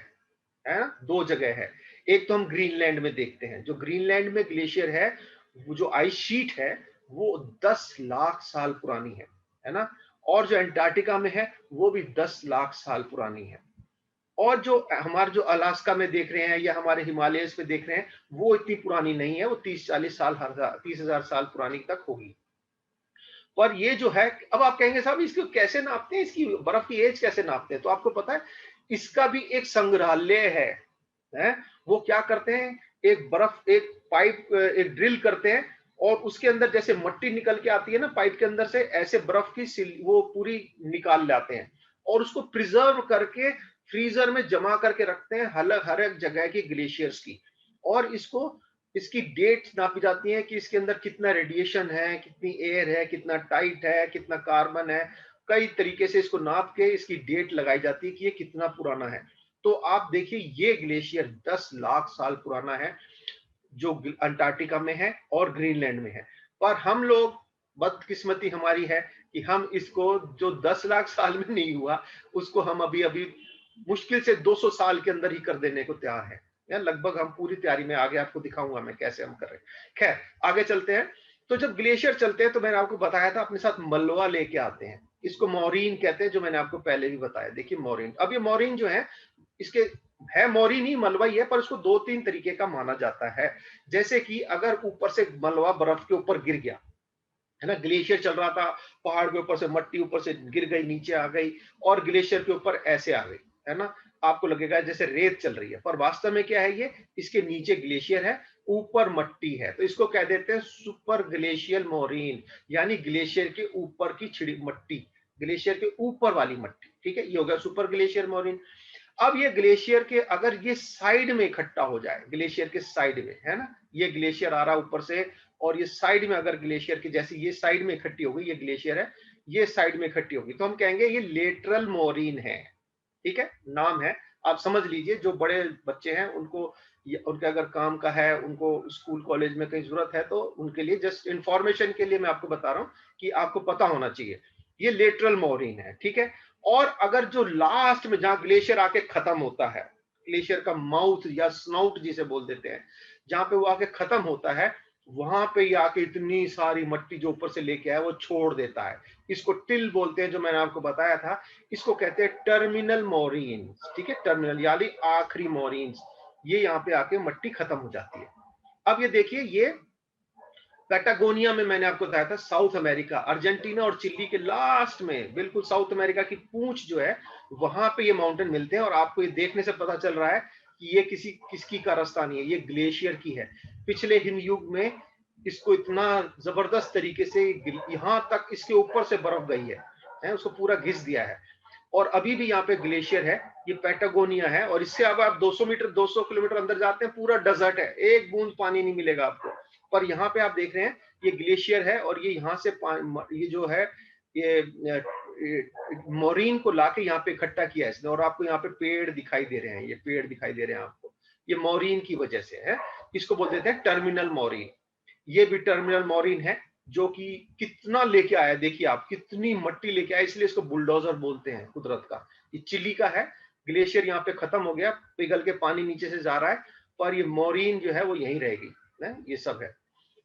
Speaker 1: ना। दो जगह है। एक तो हम ग्रीनलैंड में देखते हैं, जो ग्रीनलैंड में ग्लेशियर है, वो जो आइस शीट है, वो 10 लाख साल पुरानी है ना। और जो अंटार्कटिका में है, वो भी 10 लाख साल पुरानी है। और जो हमारे जो अलास्का में देख रहे हैं या हमारे हिमालयस पे देख रहे हैं, वो इतनी पुरानी नहीं है, वो 30-40 साल, 30,000 साल पुरानी तक होगी। पर ये जो है, अब आप कहेंगे साहब इसको कैसे नापते हैं, इसकी बर्फ की एज कैसे नापते हैं। तो आपको पता है, इसका भी एक संग्रहालय है। वो क्या करते हैं, एक बर्फ, एक पाइप, एक ड्रिल करते हैं, और उसके अंदर जैसे मट्टी निकल के आती है ना पाइप के अंदर से, ऐसे बर्फ की वो पूरी निकाल लाते हैं, और उसको प्रिजर्व करके फ्रीजर में जमा करके रखते हैं, हर एक जगह की ग्लेशियर्स की। और इसकी डेट नापी जाती है कि इसके अंदर कितना रेडिएशन है, कितनी एयर है, कितना टाइट है, कितना कार्बन है। कई तरीके से इसको नाप के इसकी डेट लगाई जाती है कि ये कितना पुराना है। तो आप देखिए ये ग्लेशियर 10 लाख साल पुराना है, जो अंटार्कटिका में है और ग्रीनलैंड में है। पर हम लोग, बदकिस्मती हमारी है कि हम इसको, जो 10 लाख साल में नहीं हुआ, उसको हम अभी अभी मुश्किल से 200 साल के अंदर ही कर देने को तैयार है। या लगभग हम पूरी तैयारी में, आगे आपको दिखाऊंगा मैं कैसे हम कर रहे हैं। खैर आगे चलते हैं। तो जब ग्लेशियर चलते हैं तो मैंने आपको बताया था अपने साथ मलबा लेके आते हैं, इसको मॉरीन कहते हैं, जो मैंने आपको पहले भी बताया। देखिए मॉरीन, अब ये मॉरीन जो है, इसके है मॉरीन ही, मलबा ही है, पर उसको 2-3 तरीके का माना जाता है। जैसे कि अगर ऊपर से मलबा बर्फ के ऊपर गिर गया है ना, ग्लेशियर चल रहा था, पहाड़ के ऊपर से मट्टी ऊपर से गिर गई, नीचे आ गई और ग्लेशियर के ऊपर ऐसे आ गई, है ना, आपको लगेगा जैसे रेत चल रही है, पर वास्तव में क्या है, ये इसके नीचे ग्लेशियर है, ऊपर मट्टी है, तो इसको कह देते हैं सुपर ग्लेशियल मोरीन, यानी ग्लेशियर के ऊपर की छिड़ी मट्टी, ग्लेशियर के ऊपर वाली मट्टी। ठीक है, ये हो गया सुपर ग्लेशियर मोरीन। अब ये ग्लेशियर के, अगर ये साइड में इकट्ठा हो जाए, ग्लेशियर के साइड में, है ना, ये ग्लेशियर आ रहा ऊपर से और ये साइड में, अगर ग्लेशियर की जैसे ये साइड में इकट्ठी हो गई, ये ग्लेशियर है, ये साइड में इकट्ठी होगी, तो हम कहेंगे ये लेटरल मोरीन है। ठीक है, नाम है, आप समझ लीजिए। जो बड़े बच्चे हैं उनको, उनके अगर काम का है, उनको स्कूल कॉलेज में कहीं जरूरत है, तो उनके लिए जस्ट इंफॉर्मेशन के लिए मैं आपको बता रहा हूँ कि आपको पता होना चाहिए, ये लेटरल मोरीन है। ठीक है, और अगर जो लास्ट में जहां ग्लेशियर आके खत्म होता है, ग्लेशियर का माउथ या स्नाउट जिसे बोल देते हैं, जहां पे वो आके खत्म होता है, वहां पे ये आके इतनी सारी मट्टी जो ऊपर से लेके आया वो छोड़ देता है। इसको टिल बोलते हैं, जो मैंने आपको बताया था। इसको कहते हैं टर्मिनल मोरीन्स। ठीक है, टर्मिनल यानी आखिरी मोरीन्स, ये यहाँ पे आके मट्टी खत्म हो जाती है। अब ये देखिए, ये पैटागोनिया में मैंने आपको बताया था, साउथ अमेरिका, अर्जेंटीना और चिली के लास्ट में, बिल्कुल साउथ अमेरिका की पूंछ जो है, वहां पे ये माउंटेन मिलते हैं। और आपको ये देखने से पता चल रहा है कि ये किसकी का रास्ता नहीं है, ये ग्लेशियर की है। पिछले हिमयुग में इसको इतना जबरदस्त तरीके से यहाँ तक इसके ऊपर से बर्फ गई है, उसको पूरा घिस दिया है। और अभी भी यहाँ पे ग्लेशियर है, ये पैटागोनिया है। और इससे अब आप 200 मीटर 200 किलोमीटर अंदर जाते हैं, पूरा डेजर्ट है, एक बूंद पानी नहीं मिलेगा आपको। पर यहाँ पे आप देख रहे हैं ये ग्लेशियर है, और ये यहाँ से ये जो है, ये मोरीन को लाके यहाँ पे इकट्ठा किया है इसने। और आपको यहाँ पे पेड़ दिखाई दे रहे हैं, ये पेड़ दिखाई दे रहे हैं आपको, ये मोरीन की वजह से है। इसको बोल देते हैं टर्मिनल मोरीन। ये भी टर्मिनल मोरीन है, जो कि कितना लेके आया, देखिए आप, कितनी मट्टी लेके आया, इसलिए इसको बुलडोजर बोलते हैं कुदरत का। ये चिली का है, ग्लेशियर यहाँ पे खत्म हो गया, पिघल के पानी नीचे से जा रहा है, पर ये मोरीन जो है वो यहीं रहेगी, ये सब है।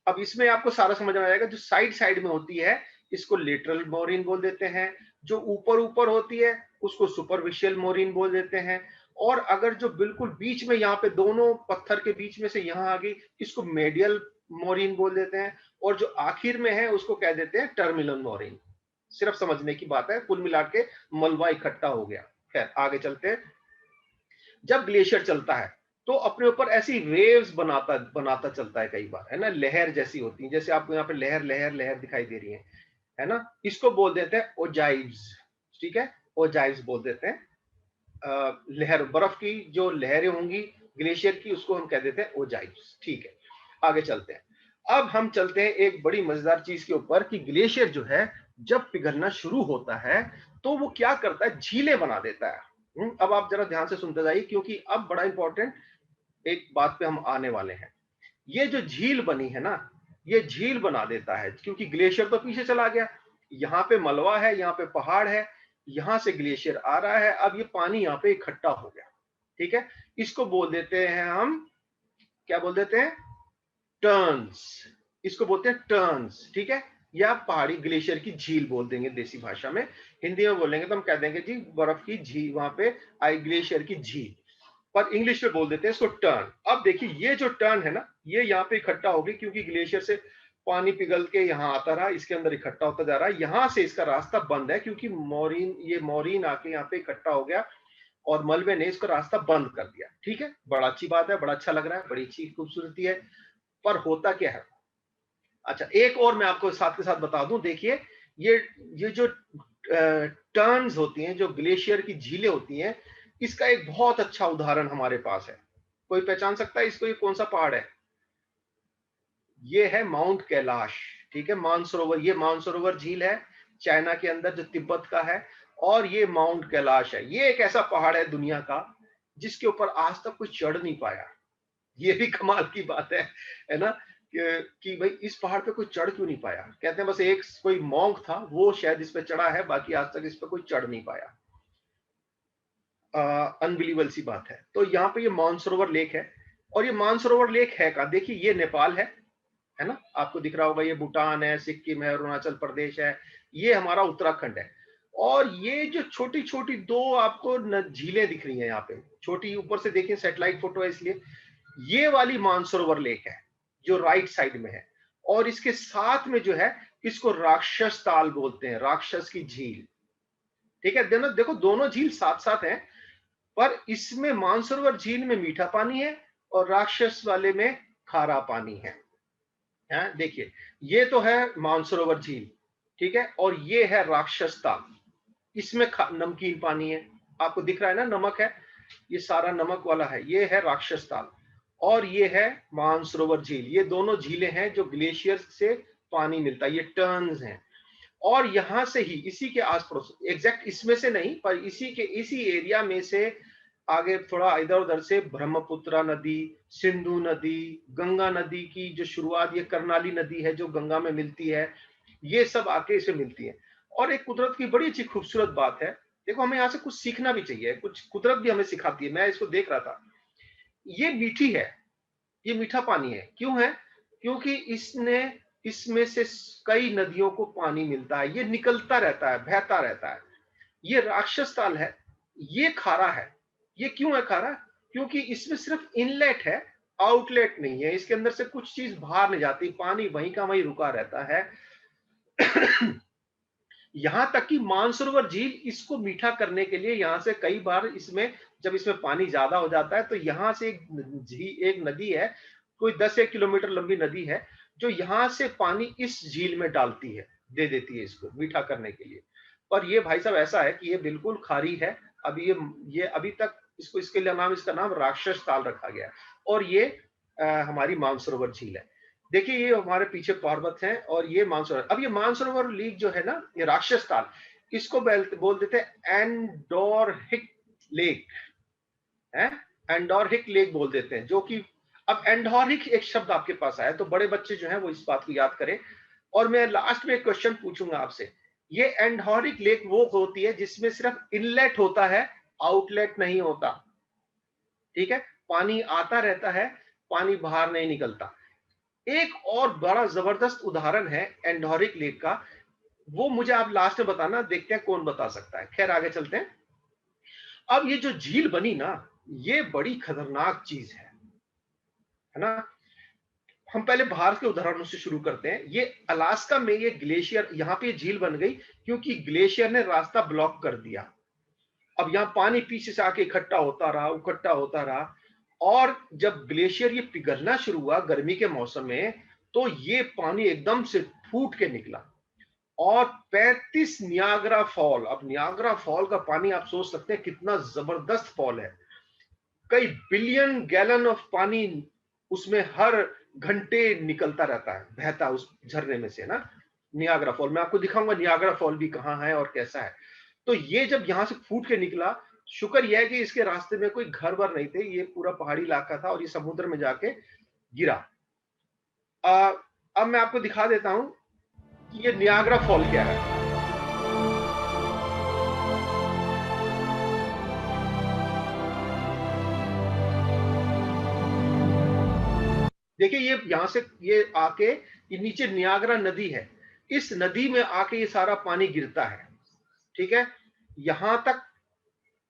Speaker 1: अब इसमें आपको सारा समझ में आएगा। जो साइड साइड में होती है, इसको लेटरल मोरीन बोल देते हैं। जो ऊपर ऊपर होती है, उसको सुपरफिशियल मोरीन बोल देते हैं। और अगर जो बिल्कुल बीच में, यहाँ पे दोनों पत्थर के बीच में से यहाँ आ गई, इसको मेडियल मोरीन बोल देते हैं। और जो आखिर में है, उसको कह देते हैं टर्मिनल मोरीन। सिर्फ समझने की बात है, कुल मिला के मलबा इकट्ठा हो गया। खैर आगे चलते हैं। जब ग्लेशियर चलता है तो अपने ऊपर ऐसी वेव्स बनाता बनाता चलता है, कई बार, है ना, लहर जैसी होती है, जैसे आपको यहाँ पे लहर लहर लहर दिखाई दे रही है ना। इसको बोल देते हैं ओजाइव्स। ठीक है, ओजाइव्स बोल देते हैं। लहर, बर्फ की जो लहरें होंगी ग्लेशियर की, उसको हम कह देते हैं ओजाइव्स। ठीक है, आगे चलते हैं। अब हम चलते हैं एक बड़ी मजेदार चीज के ऊपर, कि ग्लेशियर जो है जब पिघलना शुरू होता है तो वो क्या करता है, झीलें बना देता है। अब आप जरा ध्यान से सुनते जाइए, क्योंकि अब बड़ा इंपॉर्टेंट एक बात पे हम आने वाले हैं। ये जो झील बनी है ना, ये झील बना देता है, क्योंकि ग्लेशियर तो पीछे चला गया, यहाँ पे मलबा है, यहाँ पे पहाड़ है, यहाँ से ग्लेशियर आ रहा है, अब ये पानी यहाँ पे इकट्ठा हो गया। ठीक है, इसको बोल देते हैं हम, क्या बोल देते हैं, टर्न्स। इसको बोलते हैं टर्न्स। ठीक है, या पहाड़ी ग्लेशियर की झील बोल देंगे देसी भाषा में। हिंदी में बोलेंगे तो हम कह देंगे जी बर्फ की झील, वहां पे आई ग्लेशियर की झील। पर इंग्लिश में बोल देते हैं इसको टर्न। अब देखिए, ये जो टर्न है ना, ये यहाँ पे इकट्ठा होगी, क्योंकि ग्लेशियर से पानी पिघल के यहाँ आता रहा, इसके अंदर इकट्ठा होता जा रहा है। यहाँ से इसका रास्ता बंद है, क्योंकि मोरीन, ये मोरीन आके यहाँ पे इकट्ठा हो गया और मलबे ने इसका रास्ता बंद कर दिया। ठीक है, बड़ा अच्छी बात है, बड़ा अच्छा लग रहा है, बड़ी अच्छी खूबसूरती है। पर होता क्या है, अच्छा एक और मैं आपको साथ के साथ बता दूं। देखिए, ये जो टर्न्स होती हैं, जो ग्लेशियर की झीलें होती हैं, इसका एक बहुत अच्छा उदाहरण हमारे पास है। कोई पहचान सकता है इसको, ये कौन सा पहाड़ है? ये है माउंट कैलाश। ठीक है, मानसरोवर, ये मानसरोवर झील है, चाइना के अंदर जो तिब्बत का है, और ये माउंट कैलाश है। ये एक ऐसा पहाड़ है दुनिया का जिसके ऊपर आज तक कोई चढ़ नहीं पाया। ये भी कमाल की बात है ना? कि भाई इस पहाड़ पे कोई चढ़ क्यों नहीं पाया? कहते हैं बस एक कोई मॉन्क था, वो शायद इस पे चढ़ा है, बाकी आज तक इस पे कोई चढ़ नहीं पाया। अनबिलीवेबल सी बात है। तो यहाँ पे ये मानसरोवर लेक है, और ये मानसरोवर लेक है का, देखिए ये नेपाल है ना? आपको दिख रहा होगा, ये भूटान है, सिक्किम है, अरुणाचल प्रदेश है, ये हमारा उत्तराखंड है। और ये जो छोटी छोटी दो आपको झीलें दिख रही हैं यहाँ पे, छोटी, ऊपर से देखिए सैटेलाइट फोटो है इसलिए, ये वाली मानसरोवर लेक है जो राइट साइड में है। और इसके साथ में जो है, इसको राक्षस ताल बोलते हैं, राक्षस की झील। ठीक है, देखो दोनों झील साथ साथ हैं, पर इसमें मानसरोवर झील में मीठा पानी है और राक्षस वाले में खारा पानी है। देखिए ये तो है मानसरोवर झील, ठीक है, और ये है राक्षस ताल, इसमें नमकीन पानी है, आपको दिख रहा है ना, नमक है, ये सारा नमक वाला है, ये है राक्षस ताल, और ये है मानसरोवर झील। ये दोनों झीलें हैं जो ग्लेशियर से पानी मिलता है, ये टर्न्स हैं। और यहां से ही, इसी के आस पड़ोस, एग्जैक्ट इसमें से नहीं, पर इसी एरिया में से आगे थोड़ा इधर उधर से ब्रह्मपुत्र नदी, सिंधु नदी, गंगा नदी की जो शुरुआत, ये कर्नाली नदी है जो गंगा में मिलती है, ये सब आके इसे मिलती है। और एक कुदरत की बड़ी अच्छी खूबसूरत बात है, देखो हमें यहाँ से कुछ सीखना भी चाहिए, कुछ कुदरत भी हमें सिखाती है। मैं इसको देख रहा था, ये मीठी है, ये मीठा पानी है। क्यों है? क्योंकि इसमें से कई नदियों को पानी मिलता है, ये निकलता रहता है, बहता रहता है। ये राक्षस ताल है, ये खारा है। ये क्यों है खारा? क्योंकि इसमें सिर्फ इनलेट है, आउटलेट नहीं है, इसके अंदर से कुछ चीज बाहर नहीं जाती, पानी वहीं का वहीं रुका रहता है। यहां तक कि मानसरोवर झील इसको मीठा करने के लिए यहां से कई बार इसमें, जब इसमें पानी ज्यादा हो जाता है तो यहां से एक नदी है, कोई 10 किलोमीटर लंबी नदी है, जो यहां से पानी इस झील में डालती है, दे देती है इसको मीठा करने के लिए। पर ये भाई साहब ऐसा है कि ये बिल्कुल खारी है। अभी ये अभी तक इसको, इसके लिए नाम, इसका नाम राक्षस ताल रखा गया है। और ये हमारी मानसरोवर झील है। देखिए ये हमारे पीछे पर्वत हैं, और ये मानसरोवर, अब ये मानसरोवर लेक जो है ना, ये राक्षस ताल, इसको बोल देते हैं एंडोरहिक लेक, है, एंडोरहिक लेक बोल देते हैं। जो कि अब एंडोरहिक एक शब्द आपके पास आया, तो बड़े बच्चे जो हैं वो इस बात को याद करें। और मैं लास्ट में एक क्वेश्चन पूछूंगा आपसे, ये एंडोरहिक लेक वो होती है जिसमें सिर्फ इनलेट होता है, आउटलेट नहीं होता। ठीक है, पानी आता रहता है, पानी बाहर नहीं निकलता। एक और बड़ा जबरदस्त उदाहरण है एंडोरहिक लेक का, वो मुझे आप लास्ट में बताना, देखते हैं कौन बता सकता है। खैर आगे चलते हैं। अब ये जो झील बनी ना, ये बड़ी खतरनाक चीज है ना? हम पहले बाहर के उदाहरणों से शुरू करते हैं। ये अलास्का में ये ग्लेशियर, यहाँ पे झील बन गई क्योंकि ग्लेशियर ने रास्ता ब्लॉक कर दिया। अब यहाँ पानी पीछे से आके इकट्ठा होता रहा, और जब ग्लेशियर ये पिघलना शुरू हुआ गर्मी के मौसम में, तो ये पानी एकदम से फूट के निकला, और 35 नियाग्रा फॉल। अब नियाग्रा फॉल का पानी आप सोच सकते हैं कितना जबरदस्त फॉल है। कई बिलियन गैलन ऑफ पानी उसमें हर घंटे निकलता रहता है, बहता उस झरने में से ना, नियाग्रा फॉल। मैं आपको दिखाऊंगा नियाग्रा फॉल भी कहाँ है और कैसा है। तो ये जब यहाँ से फूट के निकला, शुक्र यह है कि इसके रास्ते में कोई घर वर नहीं थे, ये पूरा पहाड़ी इलाका था, और ये समुद्र में जाके गिरा। अब मैं आपको दिखा देता हूं कि ये नियाग्रा फॉल क्या है। देखिए ये यहां से ये आके, ये नीचे नियाग्रा नदी है, इस नदी में आके ये सारा पानी गिरता है। ठीक है, यहां तक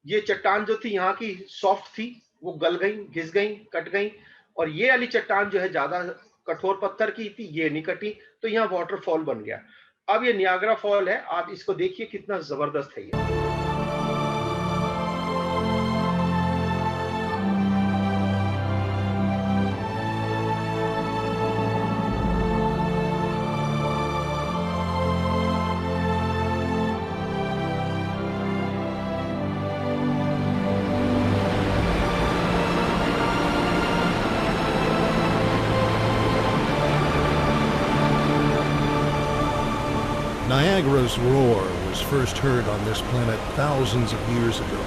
Speaker 1: ये चट्टान जो थी यहाँ की सॉफ्ट थी, वो गल गई, घिस गई, कट गई, और ये वाली चट्टान जो है ज्यादा कठोर पत्थर की थी, ये नहीं कटी, तो यहाँ वाटरफॉल बन गया। अब ये नियाग्रा फॉल है, आप इसको देखिए कितना जबरदस्त है ये।
Speaker 2: Niagara's roar was first heard on this planet thousands of years ago.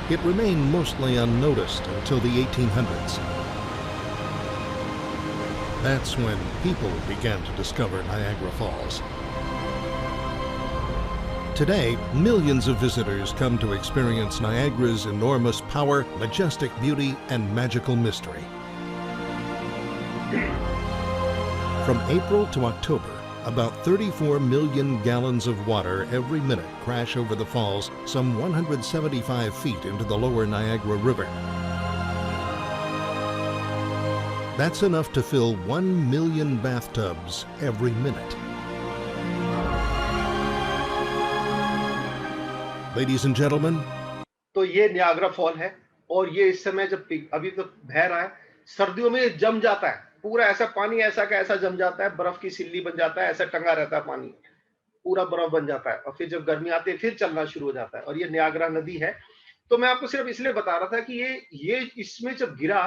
Speaker 2: It remained mostly unnoticed until the 1800s. That's when people began to discover Niagara Falls. Today, millions of visitors come to experience Niagara's enormous power, majestic beauty, and magical mystery. From April to October, about 34 million gallons of water every minute crash over the falls some 175 feet into the lower Niagara River. That's enough to fill 1 million bathtubs every minute. Ladies and gentlemen,
Speaker 1: तो ये Niagara fall है और ये इस समय जब अभी तो बह रहा है, सर्दियों में ये जम जाता है पूरा, ऐसा पानी ऐसा का ऐसा जम जाता है, बर्फ की सिल्ली बन जाता है, ऐसा टंगा रहता है पानी, पूरा बर्फ बन जाता है और फिर जब गर्मी आती है फिर चलना शुरू हो जाता है और ये नियाग्रा नदी है। तो मैं आपको सिर्फ इसलिए बता रहा था कि ये इसमें जब गिरा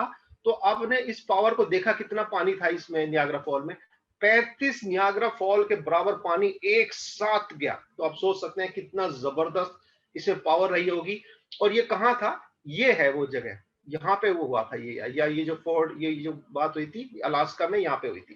Speaker 1: तो आपने इस पावर को देखा, कितना पानी था इसमें नियाग्रा फॉल में। 35 नियाग्रा फॉल के बराबर पानी एक साथ गया, तो आप सोच सकते हैं कितना जबरदस्त इसमें पावर रही होगी। और ये कहाँ था? ये है वो जगह, यहाँ पे वो हुआ था ये जो फोर्ड, ये जो बात हुई थी अलास्का में, यहाँ पे हुई थी।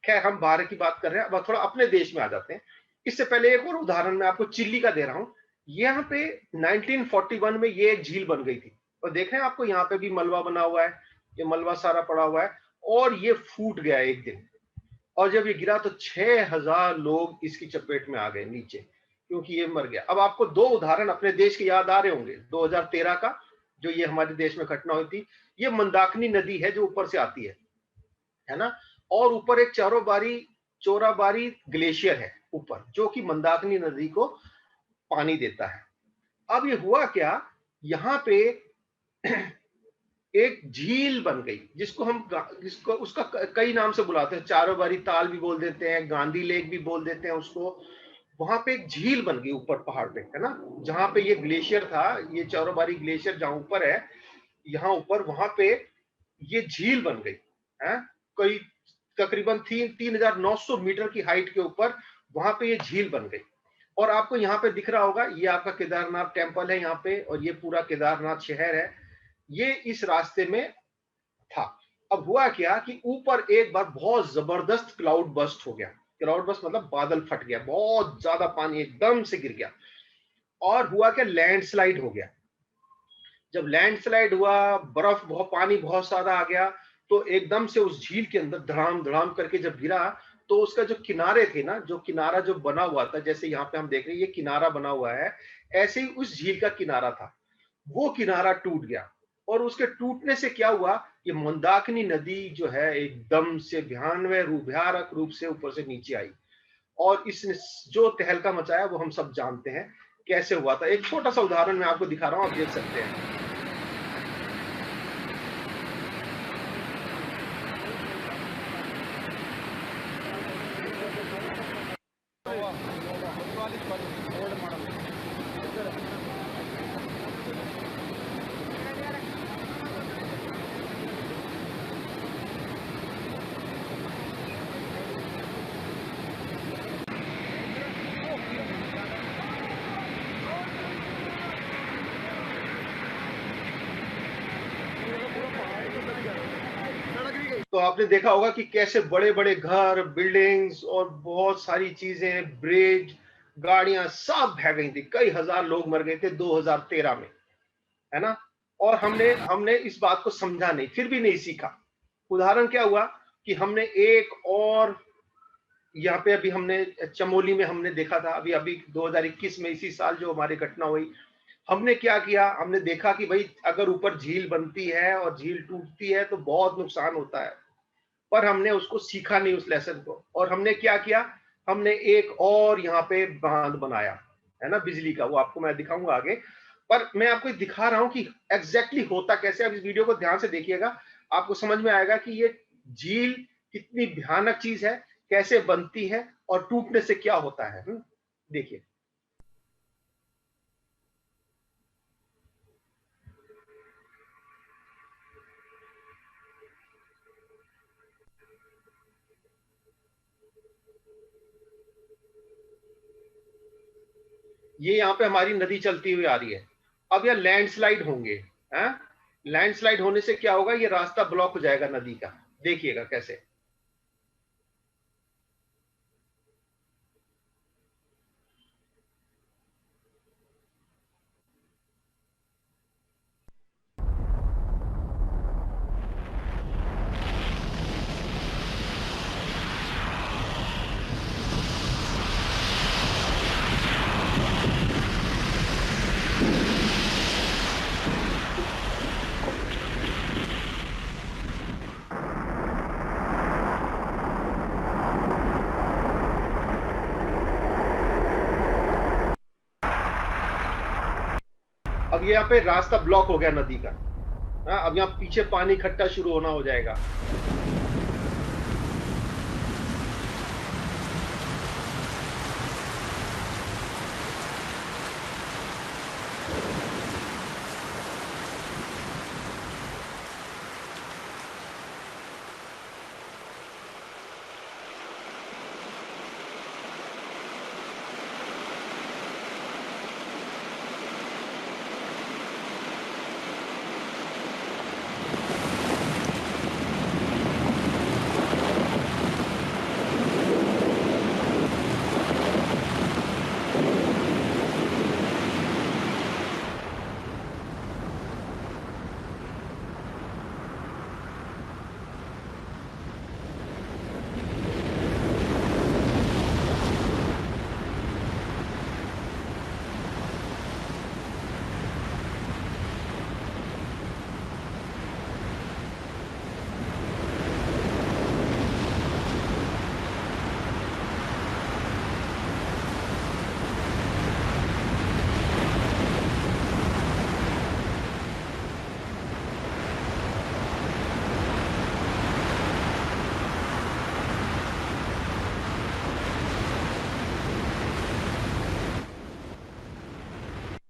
Speaker 1: खैर हम बाहर की बात कर रहे हैं, अब थोड़ा अपने देश में आ जाते हैं। इससे पहले एक और उदाहरण मैं आपको चिल्ली का दे रहा हूँ। यहाँ पे 1941 में ये एक झील बन गई थी और देखें आपको यहाँ पे भी मलबा बना हुआ है, ये मलबा सारा पड़ा हुआ है और ये फूट गया एक दिन। और जब ये गिरा तो 6000 लोग इसकी चपेट में आ गए नीचे, क्योंकि ये मर गया। अब आपको दो उदाहरण अपने देश के याद आ रहे होंगे। 2013 का जो ये हमारे देश में घटना हुई थी, ये मंदाकिनी नदी है जो ऊपर से आती है ना, और ऊपर एक चोराबारी ग्लेशियर है ऊपर, जो कि मंदाकिनी नदी को पानी देता है। अब ये हुआ क्या, यहाँ पे एक झील बन गई जिसको उसका कई नाम से बुलाते हैं, चारोबारी ताल भी बोल देते हैं, गांधी लेक भी बोल देते हैं उसको। वहां पे एक झील बन गई ऊपर पहाड़ पे, है ना, जहां पे ये ग्लेशियर था, ये चारोबारी ग्लेशियर जहां ऊपर है, यहाँ ऊपर वहां पे ये झील बन गई है। कोई तकरीबन 3,900 मीटर की हाइट के ऊपर वहां पे ये झील बन गई। और आपको यहाँ पे दिख रहा होगा, ये आपका केदारनाथ टेम्पल है यहाँ पे, और ये पूरा केदारनाथ शहर है, ये इस रास्ते में था। अब हुआ क्या कि ऊपर एक बार बहुत जबरदस्त क्लाउड बस्ट हो गया। क्लाउड बस्ट मतलब बादल फट गया, बहुत ज्यादा पानी एकदम से गिर गया और हुआ क्या, लैंडस्लाइड हो गया। जब लैंडस्लाइड हुआ, पानी बहुत ज्यादा आ गया, तो एकदम से उस झील के अंदर धड़ाम धड़ाम करके जब गिरा, तो उसका जो किनारे थे ना, जो किनारा जो बना हुआ था, जैसे यहाँ पे हम देख रहे हैं ये किनारा बना हुआ है, ऐसे ही उस झील का किनारा था, वो किनारा टूट गया। और उसके टूटने से क्या हुआ, ये मंदाकिनी नदी जो है एकदम से भयानक रूप से ऊपर से नीचे आई और इसने जो तहलका मचाया वो हम सब जानते हैं कैसे हुआ था। एक छोटा सा उदाहरण मैं आपको दिखा रहा हूं, आप देख सकते हैं। तो आपने देखा होगा कि कैसे बड़े बड़े घर, बिल्डिंग्स और बहुत सारी चीजें, ब्रिज, गाड़ियां सब बह गई थी, कई हजार लोग मर गए थे 2013 में, है ना। और हमने हमने इस बात को समझा नहीं, फिर भी नहीं सीखा। उदाहरण क्या हुआ कि हमने एक और यहाँ पे अभी हमने चमोली में हमने देखा था, अभी अभी 2021 में इसी साल जो हमारी घटना हुई, हमने क्या किया, हमने देखा कि भाई अगर ऊपर झील बनती है और झील टूटती है तो बहुत नुकसान होता है, पर हमने उसको सीखा नहीं उस लेसन को। और हमने क्या किया, हमने एक और यहाँ पे बांध बनाया, है ना, बिजली का, वो आपको मैं दिखाऊंगा आगे। पर मैं आपको दिखा रहा हूँ कि एग्जैक्टली होता कैसे। अब इस वीडियो को ध्यान से देखिएगा, आपको समझ में आएगा कि ये झील कितनी भयानक चीज है, कैसे बनती है और टूटने से क्या होता है। देखिए, ये यहाँ पे हमारी नदी चलती हुई आ रही है। अब यह लैंडस्लाइड होंगे, हैं? लैंडस्लाइड होने से क्या होगा, ये रास्ता ब्लॉक हो जाएगा नदी का। देखिएगा कैसे। अब ये यहाँ पे रास्ता ब्लॉक हो गया नदी का। हाँ, अब यहाँ पीछे पानी इकट्ठा शुरू होना हो जाएगा।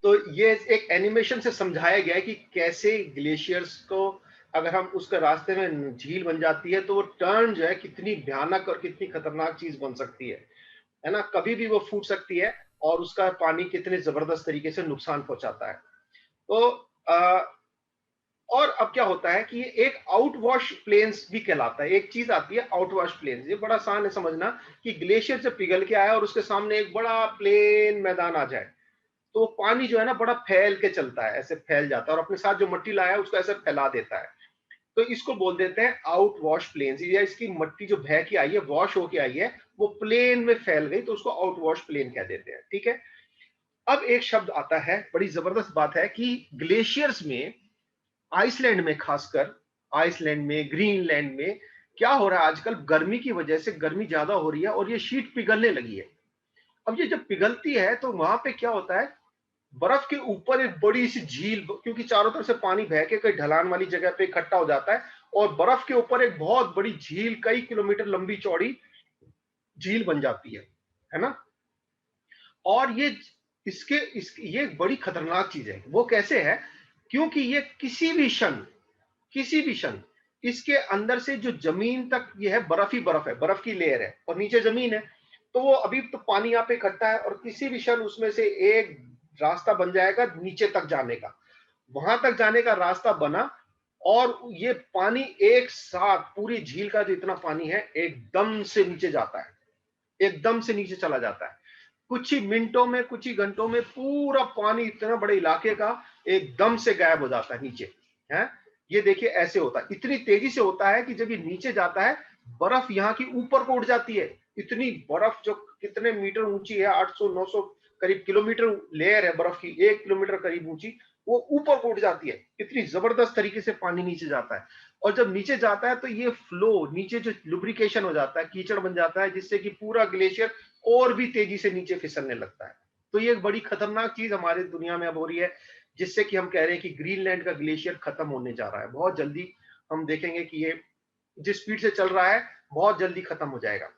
Speaker 1: तो ये एक एनिमेशन से समझाया गया है कि कैसे ग्लेशियर्स को, अगर हम उसके रास्ते में झील बन जाती है तो वो टर्न जो है कितनी भयानक और कितनी खतरनाक चीज बन सकती है ना। कभी भी वो फूट सकती है और उसका पानी कितने जबरदस्त तरीके से नुकसान पहुंचाता है। तो आ, और अब क्या होता है कि ये एक आउटवॉश प्लेन्स भी कहलाता है। एक चीज आती है आउटवॉश प्लेन्स, ये बड़ा आसान है समझना कि ग्लेशियर जब पिघल के आया और उसके सामने एक बड़ा प्लेन मैदान आ जाए तो पानी जो है ना बड़ा फैल के चलता है, ऐसे फैल जाता है और अपने साथ जो मिट्टी लाया है उसको ऐसे फैला देता है। तो इसको बोल देते हैं आउट वॉश प्लेन्स, या इसकी मिट्टी जो बह के आई है, वॉश होके आई है, वो प्लेन में फैल गई तो उसको आउट वॉश प्लेन कह देते हैं। ठीक है। अब एक शब्द आता है, बड़ी जबरदस्त बात है कि ग्लेशियर्स में, आइसलैंड में खासकर, आइसलैंड में, ग्रीनलैंड में क्या हो रहा है आजकल, गर्मी की वजह से गर्मी ज्यादा हो रही है और ये शीट पिघलने लगी है। अब ये जब पिघलती है तो वहां पे क्या होता है, बर्फ के ऊपर एक बड़ी सी झील, क्योंकि चारों तरफ से पानी बह के कई ढलान वाली जगह पे इकट्ठा हो जाता है और बर्फ के ऊपर एक बहुत बड़ी झील, कई किलोमीटर लंबी चौड़ी झील बन जाती है ना। और ये ये एक बड़ी खतरनाक चीज है। वो कैसे है, क्योंकि ये किसी भी क्षण इसके अंदर से जो जमीन तक ये है, बर्फ ही बर्फ है, बर्फ की लेयर है और नीचे जमीन है। तो वो अभी तो पानी यहाँ पे इकट्ठा है और किसी भी क्षण उसमें से एक रास्ता बन जाएगा नीचे तक जाने का। वहां तक जाने का रास्ता बना और ये पानी एक साथ, पूरी झील का जो इतना पानी है एकदम से नीचे जाता है, एकदम से नीचे चला जाता है। कुछ ही मिनटों में, कुछ ही घंटों में पूरा पानी इतना बड़े इलाके का एकदम से गायब हो जाता है नीचे। है, ये देखिए ऐसे होता है, इतनी तेजी से होता है कि जब ये नीचे जाता है बर्फ यहाँ की ऊपर को उठ जाती है। इतनी बर्फ जो कितने मीटर ऊंची है, 800-900 करीब किलोमीटर लेयर है बर्फ की, 1 किलोमीटर करीब ऊंची, वो ऊपर को उठ जाती है। इतनी जबरदस्त तरीके से पानी नीचे जाता है और जब नीचे जाता है तो ये फ्लो नीचे जो लुब्रिकेशन हो जाता है, कीचड़ बन जाता है, जिससे कि पूरा ग्लेशियर और भी तेजी से नीचे फिसलने लगता है। तो ये एक बड़ी खतरनाक चीज हमारे दुनिया में अब हो रही है, जिससे कि हम कह रहे हैं कि ग्रीनलैंड का ग्लेशियर खत्म होने जा रहा है। बहुत जल्दी हम देखेंगे कि ये जिस स्पीड से चल रहा है बहुत जल्दी खत्म हो जाएगा।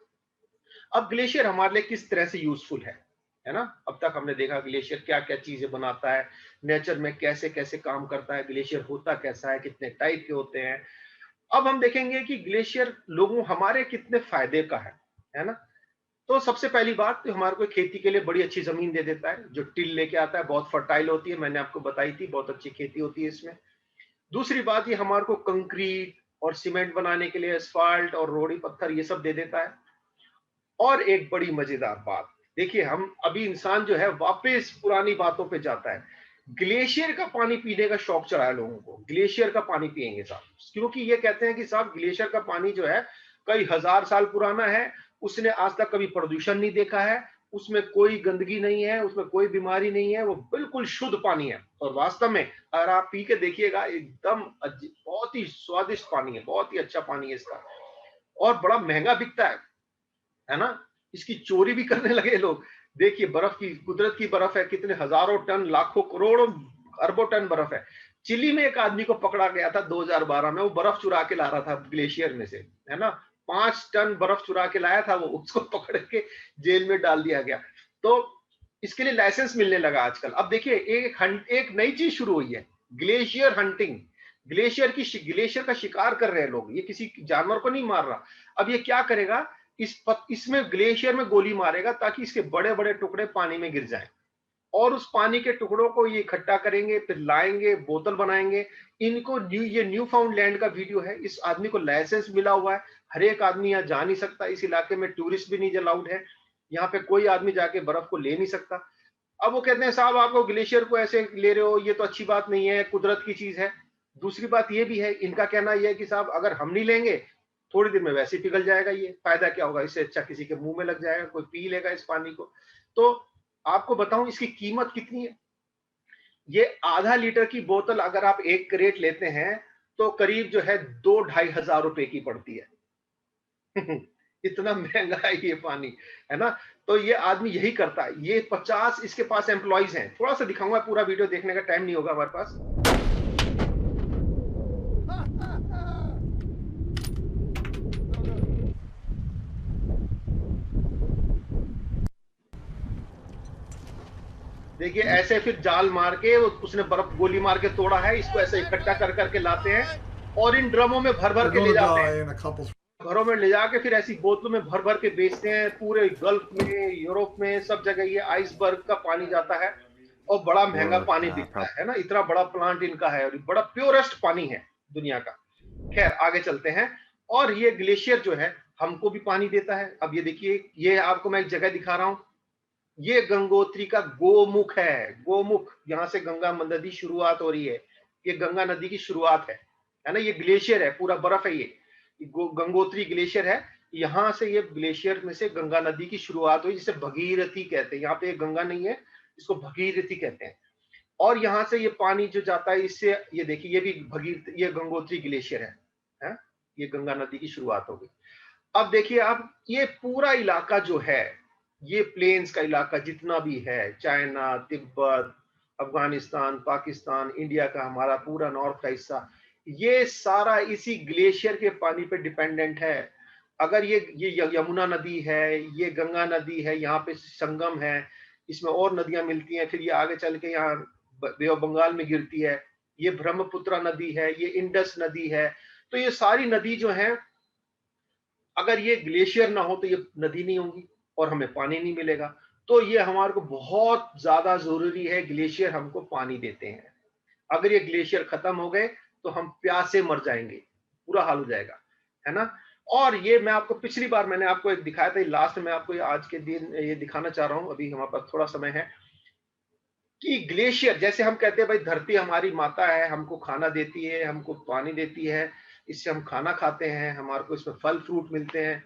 Speaker 1: अब ग्लेशियर हमारे लिए किस तरह से यूजफुल है ना। अब तक हमने देखा ग्लेशियर क्या क्या चीजें बनाता है, नेचर में कैसे कैसे काम करता है, ग्लेशियर होता कैसा है, कितने टाइप के होते हैं। अब हम देखेंगे कि ग्लेशियर लोगों हमारे कितने फायदे का है ना। तो सबसे पहली बात तो हमारे को खेती के लिए बड़ी अच्छी जमीन दे देता है, जो टिल लेके आता है, बहुत फर्टाइल होती है, मैंने आपको बताई थी, बहुत अच्छी खेती होती है इसमें। दूसरी बात, ये हमारे को कंक्रीट और सीमेंट बनाने के लिए एस्फाल्ट और रोड़ी पत्थर ये सब दे देता है। और एक बड़ी मजेदार बात, देखिए हम अभी इंसान जो है वापस पुरानी बातों पे जाता है। ग्लेशियर का पानी पीने का शौक चढ़ा है लोगों को, ग्लेशियर का पानी पिएंगे साहब, क्योंकि ये कहते हैं कि साहब ग्लेशियर का पानी जो है कई हजार साल पुराना है, उसने आज तक कभी प्रदूषण नहीं देखा है, उसमें कोई गंदगी नहीं है, उसमें कोई बीमारी नहीं है, वो बिल्कुल शुद्ध पानी है। और वास्तव में अगर आप पी के देखिएगा, एकदम बहुत ही स्वादिष्ट पानी है, बहुत ही अच्छा पानी है इसका, और बड़ा महंगा बिकता है ना। इसकी चोरी भी करने लगे लोग। देखिए बर्फ की, कुदरत की बर्फ है, कितने हजारों टन, लाखों करोड़ों अरबों टन बर्फ है। चिली में एक आदमी को पकड़ा गया था 2012 में, वो बर्फ चुरा के ला रहा था ग्लेशियर में से, है ना। 5 टन बर्फ चुरा के लाया था वो, उसको पकड़ के जेल में डाल दिया गया। तो इसके लिए लाइसेंस मिलने लगा आजकल। अब देखिए एक नई चीज शुरू हुई है, ग्लेशियर हंटिंग। ग्लेशियर का शिकार कर रहे हैं लोग, ये किसी जानवर को नहीं मार रहा। अब ये क्या करेगा, इसमें ग्लेशियर में गोली मारेगा ताकि इसके बड़े बड़े टुकड़े पानी में गिर जाएं, और उस पानी के टुकड़ों को ये इकट्ठा करेंगे, फिर लाएंगे, बोतल बनाएंगे। इनको ये न्यू फाउंड लैंड का वीडियो है, इस आदमी को लाइसेंस मिला हुआ है, हर एक आदमी यहाँ जा नहीं सकता, इस इलाके में टूरिस्ट भी नहीं अलाउड है, यहाँ पे कोई आदमी जाके बर्फ को ले नहीं सकता। अब वो कहते हैं साहब आपको ग्लेशियर को ऐसे ले रहे हो, ये तो अच्छी बात नहीं है, कुदरत की चीज है। दूसरी बात ये भी है, इनका कहना यह है कि साहब अगर हम नहीं लेंगे, थोड़ी देर में वैसे ही पिघल जाएगा, ये फायदा क्या होगा, इससे अच्छा किसी के मुंह में लग जाएगा, कोई पी लेगा इस पानी को। तो आपको बताऊं इसकी कीमत कितनी है। ये आधा लीटर की बोतल अगर आप एक क्रेट लेते हैं तो करीब जो है 2-2,500 रुपए की पड़ती है। इतना महंगा है ये पानी, है ना। तो ये आदमी यही करता है, ये 50 इसके पास एम्प्लॉइज हैं। थोड़ा सा दिखाऊंगा, पूरा वीडियो देखने का टाइम नहीं होगा हमारे पास। देखिए ऐसे फिर जाल मार के उसने बर्फ गोली मार के तोड़ा है, इसको ऐसे इकट्ठा कर करके लाते हैं और इन ड्रमों में भर भर के ले जाते हैं, घरों में ले जाके फिर ऐसी बोतलों में भर भर के बेचते हैं। पूरे गल्फ में, यूरोप में, सब जगह ये आइसबर्ग का पानी जाता है और बड़ा महंगा पानी बिकता है ना। इतना बड़ा प्लांट इनका है और बड़ा प्योरेस्ट पानी है दुनिया का। खैर आगे चलते हैं। और ये ग्लेशियर जो है हमको भी पानी देता है। अब ये देखिए, ये आपको मैं एक जगह दिखा रहा हूं, ये गंगोत्री का गोमुख है। गोमुख, यहां से गंगा नदी शुरुआत हो रही है, ये गंगा नदी की शुरुआत है ना। ये ग्लेशियर है, पूरा बर्फ है, ये गंगोत्री ग्लेशियर है। यहां से ये ग्लेशियर में से गंगा नदी की शुरुआत हुई, जिसे भगीरथी कहते हैं। यहाँ पे गंगा नहीं है, इसको भगीरथी कहते हैं। और यहाँ से ये पानी जो जाता है, इससे ये देखिए, ये भी ये गंगोत्री ग्लेशियर है? ये गंगा नदी की शुरुआत हो गई। अब देखिए आप, ये पूरा इलाका जो है, ये प्लेन्स का इलाका जितना भी है, चाइना, तिब्बत, अफगानिस्तान, पाकिस्तान, इंडिया का हमारा पूरा नॉर्थ का हिस्सा, ये सारा इसी ग्लेशियर के पानी पे डिपेंडेंट है। अगर ये यमुना नदी है, ये गंगा नदी है, यहाँ पे संगम है, इसमें और नदियां मिलती हैं, फिर ये आगे चल के यहाँ बे ऑफ बंगाल में गिरती है। ये ब्रह्मपुत्र नदी है, ये इंडस नदी है। तो ये सारी नदी जो है, अगर ये ग्लेशियर ना हो तो ये नदी नहीं होगी और हमें पानी नहीं मिलेगा। तो ये हमारे को बहुत ज्यादा जरूरी है, ग्लेशियर हमको पानी देते हैं। अगर ये ग्लेशियर खत्म हो गए तो हम प्यासे मर जाएंगे, बुरा हाल हो जाएगा, है ना। और ये मैं आपको पिछली बार मैंने आपको एक दिखाया था, लास्ट में आपको आज के दिन ये दिखाना चाह रहा हूं, अभी हमारे पास थोड़ा समय है, कि ग्लेशियर, जैसे हम कहते हैं भाई धरती हमारी माता है, हमको खाना देती है, हमको पानी देती है, इससे हम खाना खाते हैं, हमारे को इसमें फल फ्रूट मिलते हैं।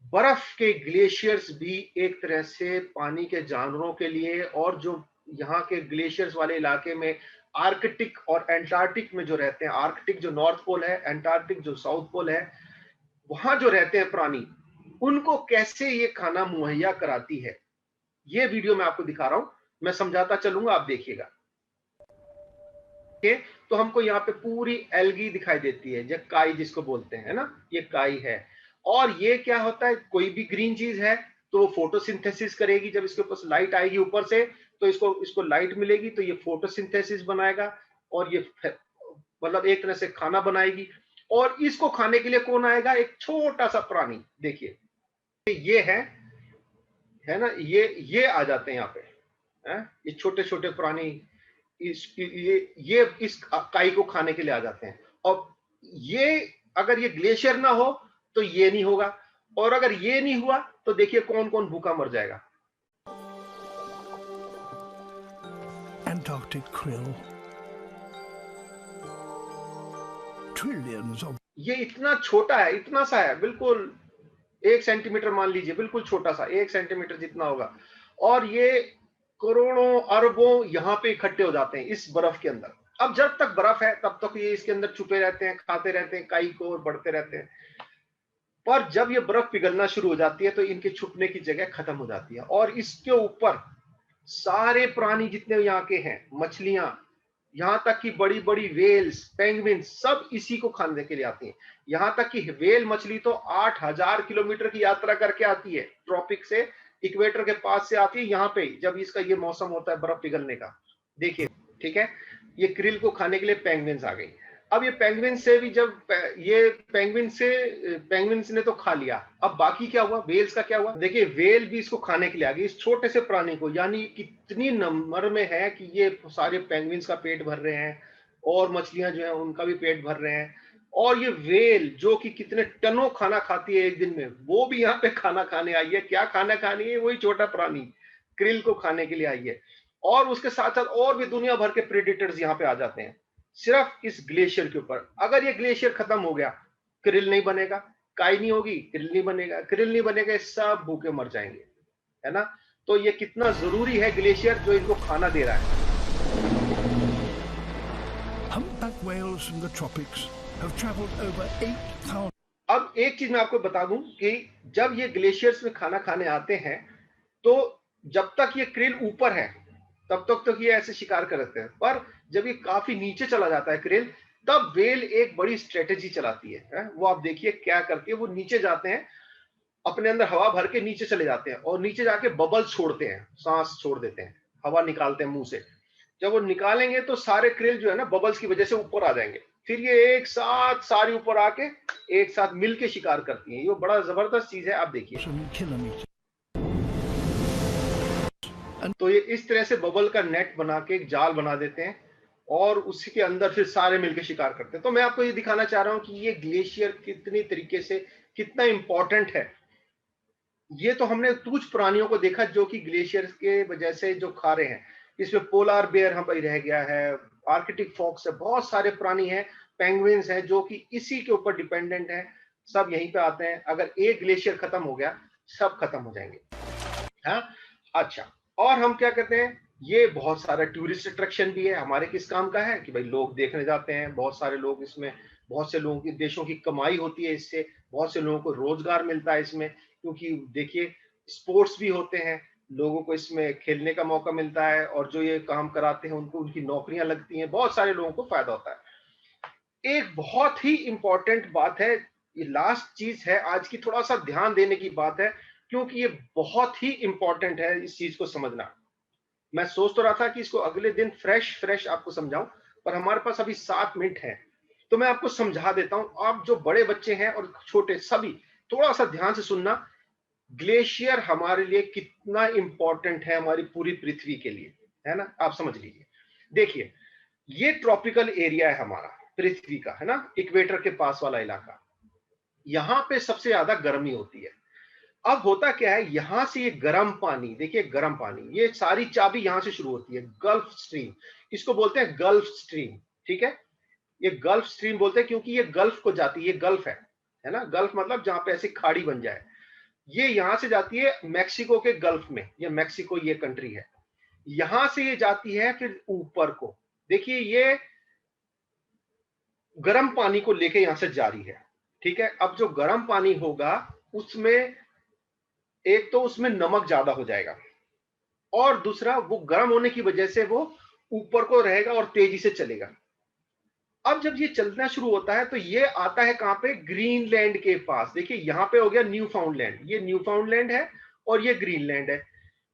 Speaker 1: बर्फ के ग्लेशियर्स भी एक तरह से पानी के जानवरों के लिए, और जो यहाँ के ग्लेशियर्स वाले इलाके में आर्कटिक और एंटार्क्टिक में जो रहते हैं, आर्कटिक जो नॉर्थ पोल है, एंटार्क्टिक जो साउथ पोल है, वहां जो रहते हैं प्राणी, उनको कैसे ये खाना मुहैया कराती है, ये वीडियो मैं आपको दिखा रहा हूं। मैं समझाता चलूंगा, आप देखिएगा। तो हमको यहाँ पे पूरी एल्गी दिखाई देती है, जो काई जिसको बोलते हैं ना, ये काई है। और ये क्या होता है, कोई भी ग्रीन चीज है तो वो फोटोसिंथेसिस करेगी। जब इसके ऊपर लाइट आएगी ऊपर से, तो इसको लाइट मिलेगी, तो ये फोटोसिंथेसिस बनाएगा और ये मतलब एक तरह से खाना बनाएगी। और इसको खाने के लिए कौन आएगा, एक छोटा सा प्राणी। देखिए ये है है ना, ये आ जाते हैं यहाँ पे, है? ये छोटे छोटे प्राणी ये इस काई को खाने के लिए आ जाते हैं। और ये अगर ये ग्लेशियर ना हो तो ये नहीं होगा, और अगर ये नहीं हुआ तो देखिए कौन कौन भूखा मर जाएगा।
Speaker 3: Antarctic krill. Trillions of
Speaker 1: ये इतना छोटा है, इतना सा है, बिल्कुल 1 सेंटीमीटर मान लीजिए, बिल्कुल छोटा सा 1 सेंटीमीटर जितना होगा, और ये करोड़ों अरबों यहाँ पे इकट्ठे हो जाते हैं इस बर्फ के अंदर। अब जब तक बर्फ है तब तक ये इसके अंदर छुपे रहते हैं, खाते रहते हैं काई को और बढ़ते रहते हैं। पर जब ये बर्फ पिघलना शुरू हो जाती है तो इनके छुपने की जगह खत्म हो जाती है, और इसके ऊपर सारे प्राणी जितने यहाँ के हैं, मछलियां, यहाँ तक कि बड़ी बड़ी वेल्स, पेंगुइन, सब इसी को खाने के लिए आती हैं। यहाँ तक कि वेल मछली तो 8000 किलोमीटर की यात्रा करके आती है, ट्रॉपिक से इक्वेटर के पास से आती है यहाँ पे, जब इसका ये मौसम होता है बर्फ पिघलने का। देखिए, ठीक है, ये क्रिल को खाने के लिए पेंगुइन्स आ गई। अब ये पेंगुइन से भी जब ये पेंगुइन्स ने तो खा लिया, अब बाकी क्या हुआ, वेल्स का क्या हुआ? देखिए, वेल भी इसको खाने के लिए आ गई, इस छोटे से प्राणी को। यानी कितनी नंबर में है कि ये सारे पेंगुइन्स का पेट भर रहे हैं, और मछलियां जो है उनका भी पेट भर रहे हैं, और ये वेल जो कि कितने टनों खाना खाती है एक दिन में, वो भी यहाँ पे खाना खाने आई है। क्या खाना खानी है? वही छोटा प्राणी क्रिल को खाने के लिए आई है। और उसके साथ साथ और भी दुनिया भर के प्रेडेटर्स यहाँ पे आ जाते हैं, सिर्फ इस ग्लेशियर के ऊपर। अगर ये ग्लेशियर खत्म हो गया, क्रिल नहीं बनेगा, काई नहीं होगी, क्रिल नहीं बनेगा, क्रिल नहीं बनेगा, सब भूखे मर जाएंगे, है ना। तो ये कितना जरूरी है ग्लेशियर जो इनको खाना दे रहा है।
Speaker 3: humpback whales from the tropics have traveled over 8,000.
Speaker 1: अब एक चीज मैं आपको बता दूं कि जब ये ग्लेशियर्स में खाना खाने आते हैं तो जब तक ये क्रिल ऊपर है तब तक तो ये ऐसे शिकार करते हैं, पर जब ये काफी नीचे चला जाता है क्रिल, तब वेल एक बड़ी स्ट्रेटेजी चलाती है? वो आप देखिए क्या करती है। वो नीचे जाते हैं, अपने अंदर हवा भर के नीचे चले जाते हैं, और नीचे जाके बबल्स छोड़ते हैं, सांस छोड़ देते हैं, हवा निकालते हैं मुंह से। जब वो निकालेंगे तो सारे क्रिल जो है ना बबल्स की वजह से ऊपर आ जाएंगे, फिर ये एक साथ सारी ऊपर आके एक साथ मिलके शिकार करती हैं। ये बड़ा जबरदस्त चीज है, आप देखिए।
Speaker 3: Kilometers.
Speaker 1: तो ये इस तरह से बबल का नेट बना के एक जाल बना देते हैं, और उसी के अंदर फिर सारे मिलके शिकार करते हैं। तो मैं आपको ये दिखाना चाह रहा हूं कि ये ग्लेशियर कितनी तरीके से कितना इंपॉर्टेंट है। ये तो हमने कुछ प्राणियों को देखा जो कि ग्लेशियर के वजह से जो खा रहे हैं। इसमें पोलार बेयर हम रह गया है, आर्कटिक फॉक्स है, बहुत सारे प्राणी हैं, पेंगुइन्स हैं जो कि इसी के ऊपर डिपेंडेंट हैं, सब यहीं पे आते हैं। अगर एक ग्लेशियर खत्म हो गया, सब खत्म हो जाएंगे। हाँ, अच्छा, और हम क्या कहते हैं, ये बहुत सारा टूरिस्ट अट्रैक्शन भी है। हमारे किस काम का है कि भाई लोग देखने जाते हैं, बहुत सारे लोग इसमें, बहुत से लोगों की, देशों की कमाई होती है इससे, बहुत से लोगों को रोजगार मिलता है इसमें, क्योंकि देखिए स्पोर्ट्स भी होते हैं, लोगों को इसमें खेलने का मौका मिलता है, और जो ये काम कराते हैं उनको उनकी नौकरियां लगती हैं, बहुत सारे लोगों को फायदा होता है। एक बहुत ही इंपॉर्टेंट बात है, ये लास्ट चीज है आज की, थोड़ा सा ध्यान देने की बात है, क्योंकि ये बहुत ही इंपॉर्टेंट है इस चीज को समझना। मैं सोच तो रहा था कि इसको अगले दिन फ्रेश आपको समझाऊं, पर हमारे पास अभी 7 मिनट है, तो मैं आपको समझा देता हूं। आप जो बड़े बच्चे हैं और छोटे सभी थोड़ा सा ध्यान से सुनना। ग्लेशियर हमारे लिए कितना इंपॉर्टेंट है, हमारी पूरी पृथ्वी के लिए, है ना। आप समझ लीजिए, देखिए ये ट्रॉपिकल एरिया है हमारा पृथ्वी का, है ना, इक्वेटर के पास वाला इलाका। यहाँ पे सबसे ज्यादा गर्मी होती है। अब होता क्या है, यहां से ये गर्म पानी, देखिए गर्म पानी, ये सारी चाबी यहां से शुरू होती है, गल्फ स्ट्रीम, इसको बोलते हैं गल्फ स्ट्रीम, ठीक है। ये गल्फ स्ट्रीम बोलते हैं क्योंकि ये गल्फ को जाती है, ये गल्फ है ना, गल्फ मतलब जहां पे ऐसी खाड़ी बन जाए। ये यहां से जाती है मैक्सिको के गल्फ में, ये मैक्सिको ये कंट्री है, यहां से ये जाती है फिर ऊपर को। देखिए ये गर्म पानी को लेके यहां से जारी है, ठीक है। अब जो गर्म पानी होगा उसमें एक तो उसमें नमक ज्यादा हो जाएगा, और दूसरा वो गर्म होने की वजह से वो ऊपर को रहेगा और तेजी से चलेगा। अब जब ये चलना शुरू होता है तो ये आता है कहां पे, ग्रीनलैंड के पास। देखिए यहाँ पे हो गया न्यूफाउंडलैंड, ये न्यूफाउंडलैंड है और ये ग्रीनलैंड है।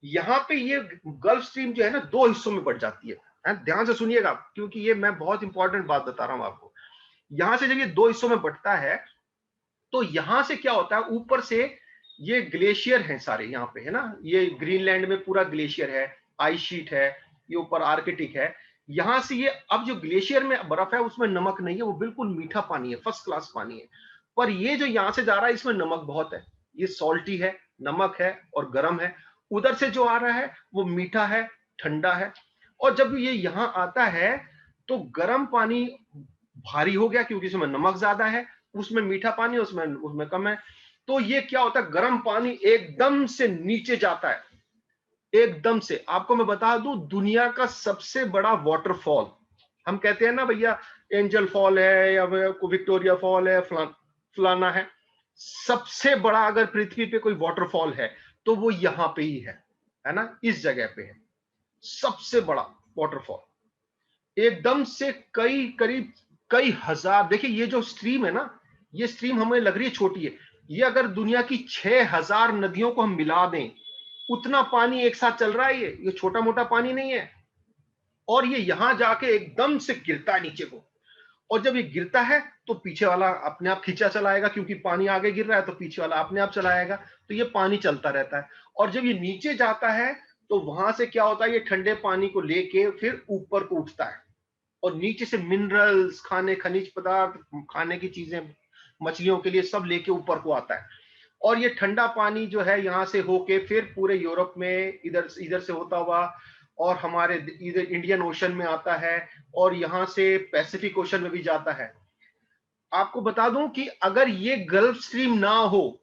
Speaker 1: यहाँ पे ये गल्फ स्ट्रीम जो है ना 2 हिस्सों में बढ़ जाती है, ध्यान से सुनिएगा क्योंकि ये मैं बहुत इंपॉर्टेंट बात बता रहा हूं आपको। यहां से जब ये 2 हिस्सों में बढ़ता है तो यहां से क्या होता है, ऊपर से ये ग्लेशियर हैं सारे यहाँ पे, है ना, ये ग्रीनलैंड में पूरा ग्लेशियर है, आइस शीट है, ये ऊपर आर्कटिक है। यहाँ से ये अब जो ग्लेशियर में बर्फ है उसमें नमक नहीं है, वो बिल्कुल मीठा पानी है, फर्स्ट क्लास पानी है। पर ये जो यहाँ से जा रहा है इसमें नमक बहुत है, ये सॉल्टी है, नमक है और गर्म है। उधर से जो आ रहा है वो मीठा है, ठंडा है। और जब ये यहाँ आता है तो गर्म पानी भारी हो गया क्योंकि इसमें नमक ज्यादा है, उसमें मीठा पानी उसमें उसमें कम है। तो ये क्या होता है, गर्म पानी एकदम से नीचे जाता है, एकदम से। आपको मैं बता दूं, दुनिया का सबसे बड़ा वाटरफॉल, हम कहते हैं ना भैया एंजल फॉल है या विक्टोरिया फॉल है, फलाना है, सबसे बड़ा अगर पृथ्वी पे कोई वाटरफॉल है तो वो यहां पे ही है ना, इस जगह पे है सबसे बड़ा वाटरफॉल। एकदम से करीब कई हजार, देखिए ये जो स्ट्रीम है ना, ये स्ट्रीम हमें लग रही है छोटी है, ये अगर दुनिया की 6000 नदियों को हम मिला दें उतना पानी एक साथ चल रहा है, ये छोटा मोटा पानी नहीं है। और ये यहां जाके एकदम से गिरता है नीचे को, और जब ये गिरता है तो पीछे वाला अपने आप खींचा चलाएगा, क्योंकि पानी आगे गिर रहा है तो पीछे वाला अपने आप चलाएगा, तो ये पानी चलता रहता है। और जब ये नीचे जाता है तो वहां से क्या होता है, ये ठंडे पानी को लेके फिर ऊपर को उठता है, और नीचे से मिनरल्स, खाने खनिज पदार्थ, खाने की चीजें, मछलियों के लिए सब लेके ऊपर को आता है। और ये ठंडा पानी जो है यहाँ से होके फिर पूरे यूरोप में इधर से होता हुआ और हमारे इधर इंडियन ओशन में आता है, और यहाँ से पैसिफिक ओशन में भी जाता है। आपको बता दूं कि अगर ये गल्फ स्ट्रीम ना हो,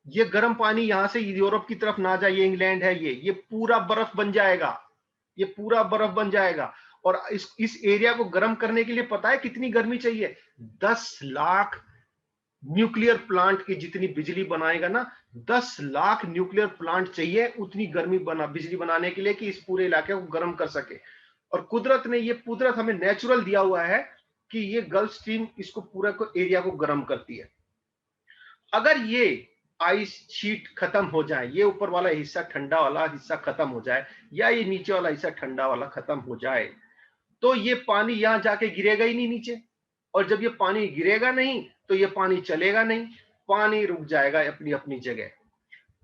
Speaker 1: ये गर्म पानी यहाँ से यूरोप की तरफ ना जाए, ये इंग्लैंड है, ये पूरा बर्फ बन जाएगा, ये पूरा बर्फ बन जाएगा। और इस एरिया को गर्म करने के लिए पता है कितनी गर्मी चाहिए? 10 लाख न्यूक्लियर प्लांट की जितनी बिजली बनाएगा ना, 10 लाख न्यूक्लियर प्लांट चाहिए उतनी गर्मी बिजली बनाने के लिए कि इस पूरे इलाके को गर्म कर सके। और कुदरत ने, ये कुदरत हमें नेचुरल दिया हुआ है कि ये गल्फ स्ट्रीम इसको पूरा को एरिया को गर्म करती है। अगर ये आइस शीट खत्म हो जाए, ये ऊपर वाला हिस्सा ठंडा वाला हिस्सा खत्म हो जाए, या ये नीचे वाला हिस्सा ठंडा वाला खत्म हो जाए, तो ये पानी यहां जाके गिरेगा ही नहीं नीचे। और जब ये पानी गिरेगा नहीं तो ये पानी चलेगा नहीं, पानी रुक जाएगा अपनी अपनी जगह।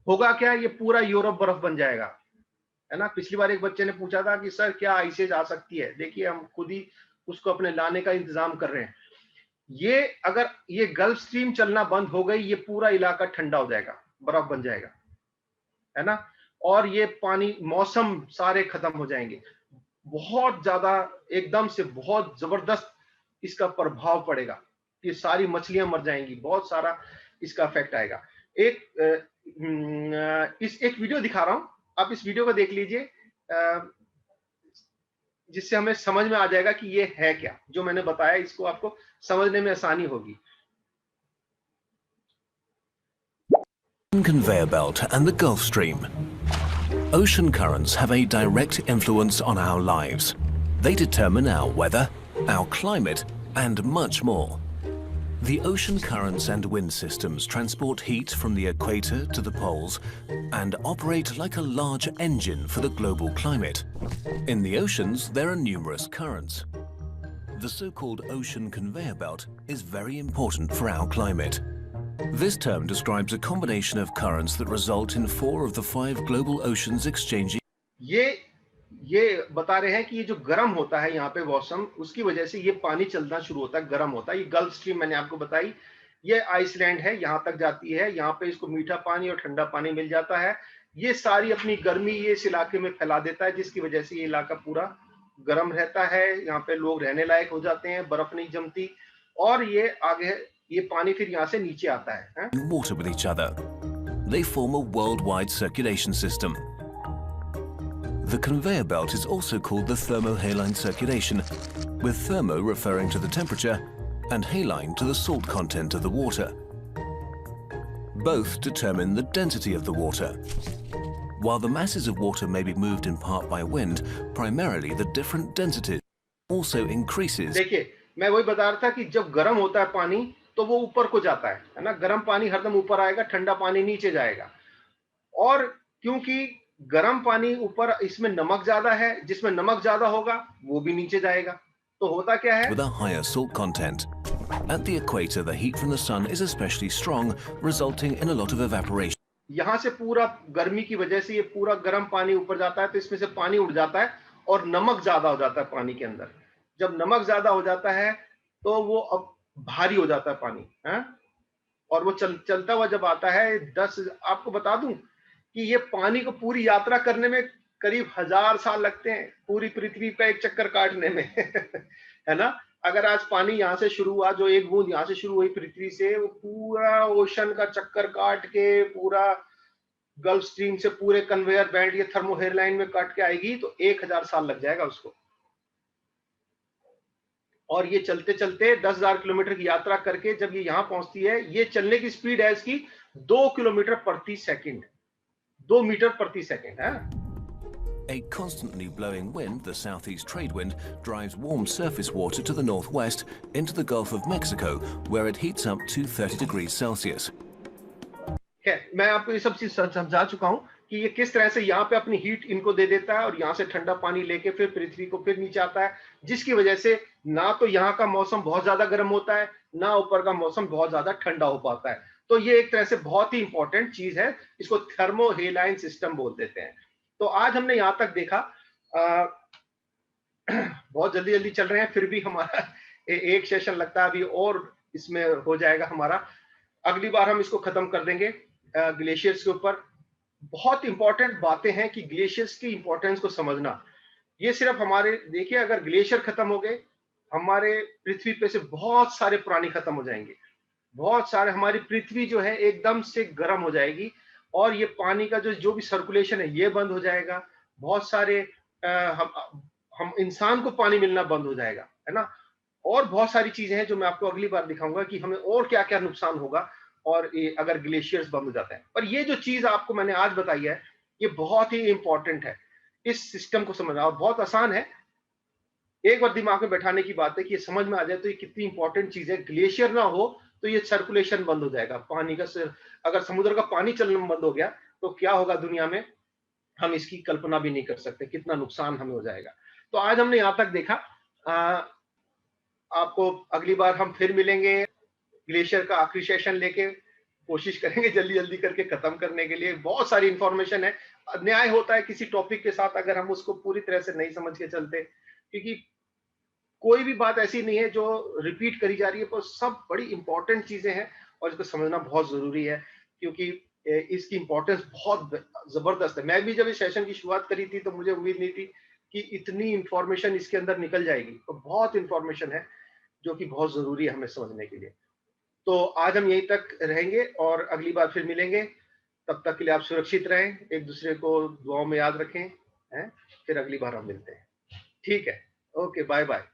Speaker 1: होगा क्या, ये पूरा यूरोप बर्फ बन जाएगा, है ना। पिछली बार एक बच्चे ने पूछा था कि सर क्या आइसेज आ सकती है, देखिए हम खुद ही उसको अपने लाने का इंतजाम कर रहे हैं। ये अगर ये गल्फ स्ट्रीम चलना बंद हो गई, ये पूरा इलाका ठंडा हो जाएगा, बर्फ बन जाएगा, है ना। और ये पानी, मौसम सारे खत्म हो जाएंगे, बहुत ज्यादा एकदम से बहुत जबरदस्त इसका प्रभाव पड़ेगा, ये सारी मछलियां मर जाएंगी, बहुत सारा इसका इफेक्ट आएगा। एक वीडियो दिखा रहा हूं, आप इस वीडियो को देख लीजिए, जिससे हमें समझ में आ जाएगा कि ये है क्या जो मैंने बताया, इसको आपको समझने में आसानी होगी।
Speaker 4: Conveyor belt and the Gulf Stream. Ocean currents have a direct influence on our lives. They determine our weather, our climate, and much more. The ocean currents and wind systems transport heat from the equator to the poles and operate like a large engine for the global climate. In the oceans, there are numerous currents. The so-called ocean conveyor belt is very important for our climate. This term describes a combination of currents that result in 4 of the 5 global oceans exchanging.
Speaker 1: ये बता रहे हैं कि ये जो गर्म होता है यहाँ पे मौसम, उसकी वजह से ये पानी चलना शुरू होता है, गर्म होता है। ये गल्फ स्ट्रीम मैंने आपको बताई, ये आइसलैंड है, यहाँ तक जाती है, यहाँ पे इसको मीठा पानी और ठंडा पानी मिल जाता है। ये सारी अपनी गर्मी ये इस इलाके में फैला देता है, जिसकी वजह से ये इलाका पूरा गर्म रहता है, यहाँ पे लोग रहने लायक हो जाते हैं, बर्फ नहीं जमती, और ये आगे ये पानी फिर यहाँ से नीचे आता है।
Speaker 4: Water with each other. They form a worldwide circulation system. The conveyor belt is also called the thermohaline circulation, with thermo referring to the temperature and haline to the salt content of the water. Both determine the density of the water. While the masses of water may be moved in part by wind, primarily the different densities also increases.
Speaker 1: देखिए, मैं वही बता रहा था कि जब गर्म होता है पानी तो वो ऊपर को जाता है ना, गर्म पानी हरदम ऊपर आएगा, ठंडा पानी नीचे जाएगा। और क्योंकि गर्म पानी ऊपर, इसमें नमक ज्यादा है, जिसमें नमक ज्यादा होगा वो भी नीचे जाएगा। तो होता क्या है,
Speaker 4: with a higher salt content. At the equator, the heat from the sun is especially strong, resulting in a lot of evaporation.
Speaker 1: यहाँ से पूरा गर्मी की वजह से ये पूरा गर्म पानी ऊपर जाता है, तो इसमें से पानी उड़ जाता है और नमक ज्यादा हो जाता है पानी के अंदर। जब नमक ज्यादा हो जाता है तो वो अब भारी हो जाता है पानी, है? और वो चलता हुआ जब आता है 10, आपको बता दूं कि ये पानी को पूरी यात्रा करने में करीब 1000 साल लगते हैं, पूरी पृथ्वी का एक चक्कर काटने में है ना? अगर आज पानी यहाँ से शुरू हुआ, जो एक बूंद यहाँ से शुरू हुई पृथ्वी से, वो पूरा ओशन का चक्कर काट के पूरा गल्फ स्ट्रीम से पूरे कन्वेयर बेल्ट या थर्मो हेयरलाइन में काट के आएगी, तो 1000 साल लग जाएगा उसको। और ये चलते चलते 10,000 किलोमीटर की यात्रा करके जब ये यहाँ पहुंचती है, ये चलने की स्पीड है इसकी 2 किलोमीटर प्रति सेकंड, 2 मीटर प्रति सेकंड है।
Speaker 4: A constantly blowing wind, the southeast trade wind, drives warm surface water to the northwest into the Gulf of Mexico, where it heats up to 30 degrees Celsius.
Speaker 1: मैं आपको ये सब चीज समझा चुका हूँ कि ये किस तरह से यहाँ पे अपनी हीट इनको दे देता है और यहाँ से ठंडा पानी लेके फिर पृथ्वी को फिर नीचे आता है, जिसकी वजह से ना तो यहाँ का मौसम बहुत ज्यादा गर्म होता है, ना ऊपर का मौसम बहुत ज्यादा ठंडा हो पाता है। तो ये एक तरह से बहुत ही इंपॉर्टेंट चीज है, इसको थर्मो हेलाइन सिस्टम बोल देते हैं। तो आज हमने यहाँ तक देखा, बहुत जल्दी जल्दी चल रहे हैं, फिर भी हमारा एक सेशन लगता है अभी और इसमें हो जाएगा हमारा। अगली बार हम इसको खत्म कर देंगे ग्लेशियर्स के ऊपर। बहुत इंपॉर्टेंट बातें हैं कि ग्लेशियर्स की इंपॉर्टेंस को समझना। ये सिर्फ हमारे, देखिए अगर ग्लेशियर खत्म हो गए, हमारे पृथ्वी पे से बहुत सारे प्राणी खत्म हो जाएंगे, बहुत सारे, हमारी पृथ्वी जो है एकदम से गर्म हो जाएगी और ये पानी का जो भी सर्कुलेशन है ये बंद हो जाएगा। बहुत सारे हम इंसान को पानी मिलना बंद हो जाएगा, है ना? और बहुत सारी चीजें हैं जो मैं आपको अगली बार दिखाऊंगा कि हमें और क्या क्या नुकसान होगा और अगर ग्लेशियर्स बंद हो जाते हैं। पर ये जो चीज आपको मैंने आज बताई है, ये बहुत ही इंपॉर्टेंट है इस सिस्टम को समझना, और बहुत आसान है। एक बार दिमाग में बैठाने की बात है कि ये समझ में आ जाए तो ये कितनी इंपॉर्टेंट चीज है। ग्लेशियर ना हो तो ये सर्कुलेशन बंद हो जाएगा पानी का। अगर समुद्र का पानी चलना बंद हो गया तो क्या होगा दुनिया में, हम इसकी कल्पना भी नहीं कर सकते, कितना नुकसान हमें हो जाएगा। तो आज हमने यहाँ तक देखा। आपको अगली बार हम फिर मिलेंगे, ग्लेशियर का आखिरी सेशन लेके कोशिश करेंगे जल्दी जल्दी करके खत्म करने के लिए। बहुत सारी इंफॉर्मेशन है, अन्याय होता है किसी टॉपिक के साथ अगर हम उसको पूरी तरह से नहीं समझ के चलते, क्योंकि कोई भी बात ऐसी नहीं है जो रिपीट करी जा रही है, पर सब बड़ी इंपॉर्टेंट चीजें हैं और इसको समझना बहुत जरूरी है, क्योंकि इसकी इंपॉर्टेंस बहुत जबरदस्त है। मैं भी जब इस सेशन की शुरुआत करी थी तो मुझे उम्मीद नहीं थी कि इतनी इंफॉर्मेशन इसके अंदर निकल जाएगी। तो बहुत इंफॉर्मेशन है जो कि बहुत जरूरी है हमें समझने के लिए। तो आज हम यहीं तक रहेंगे और अगली बार फिर मिलेंगे। तब तक के लिए आप सुरक्षित रहें, एक दूसरे को दुआओं में याद रखें, हैं? फिर अगली बार हम मिलते हैं। ठीक है, ओके, बाय बाय।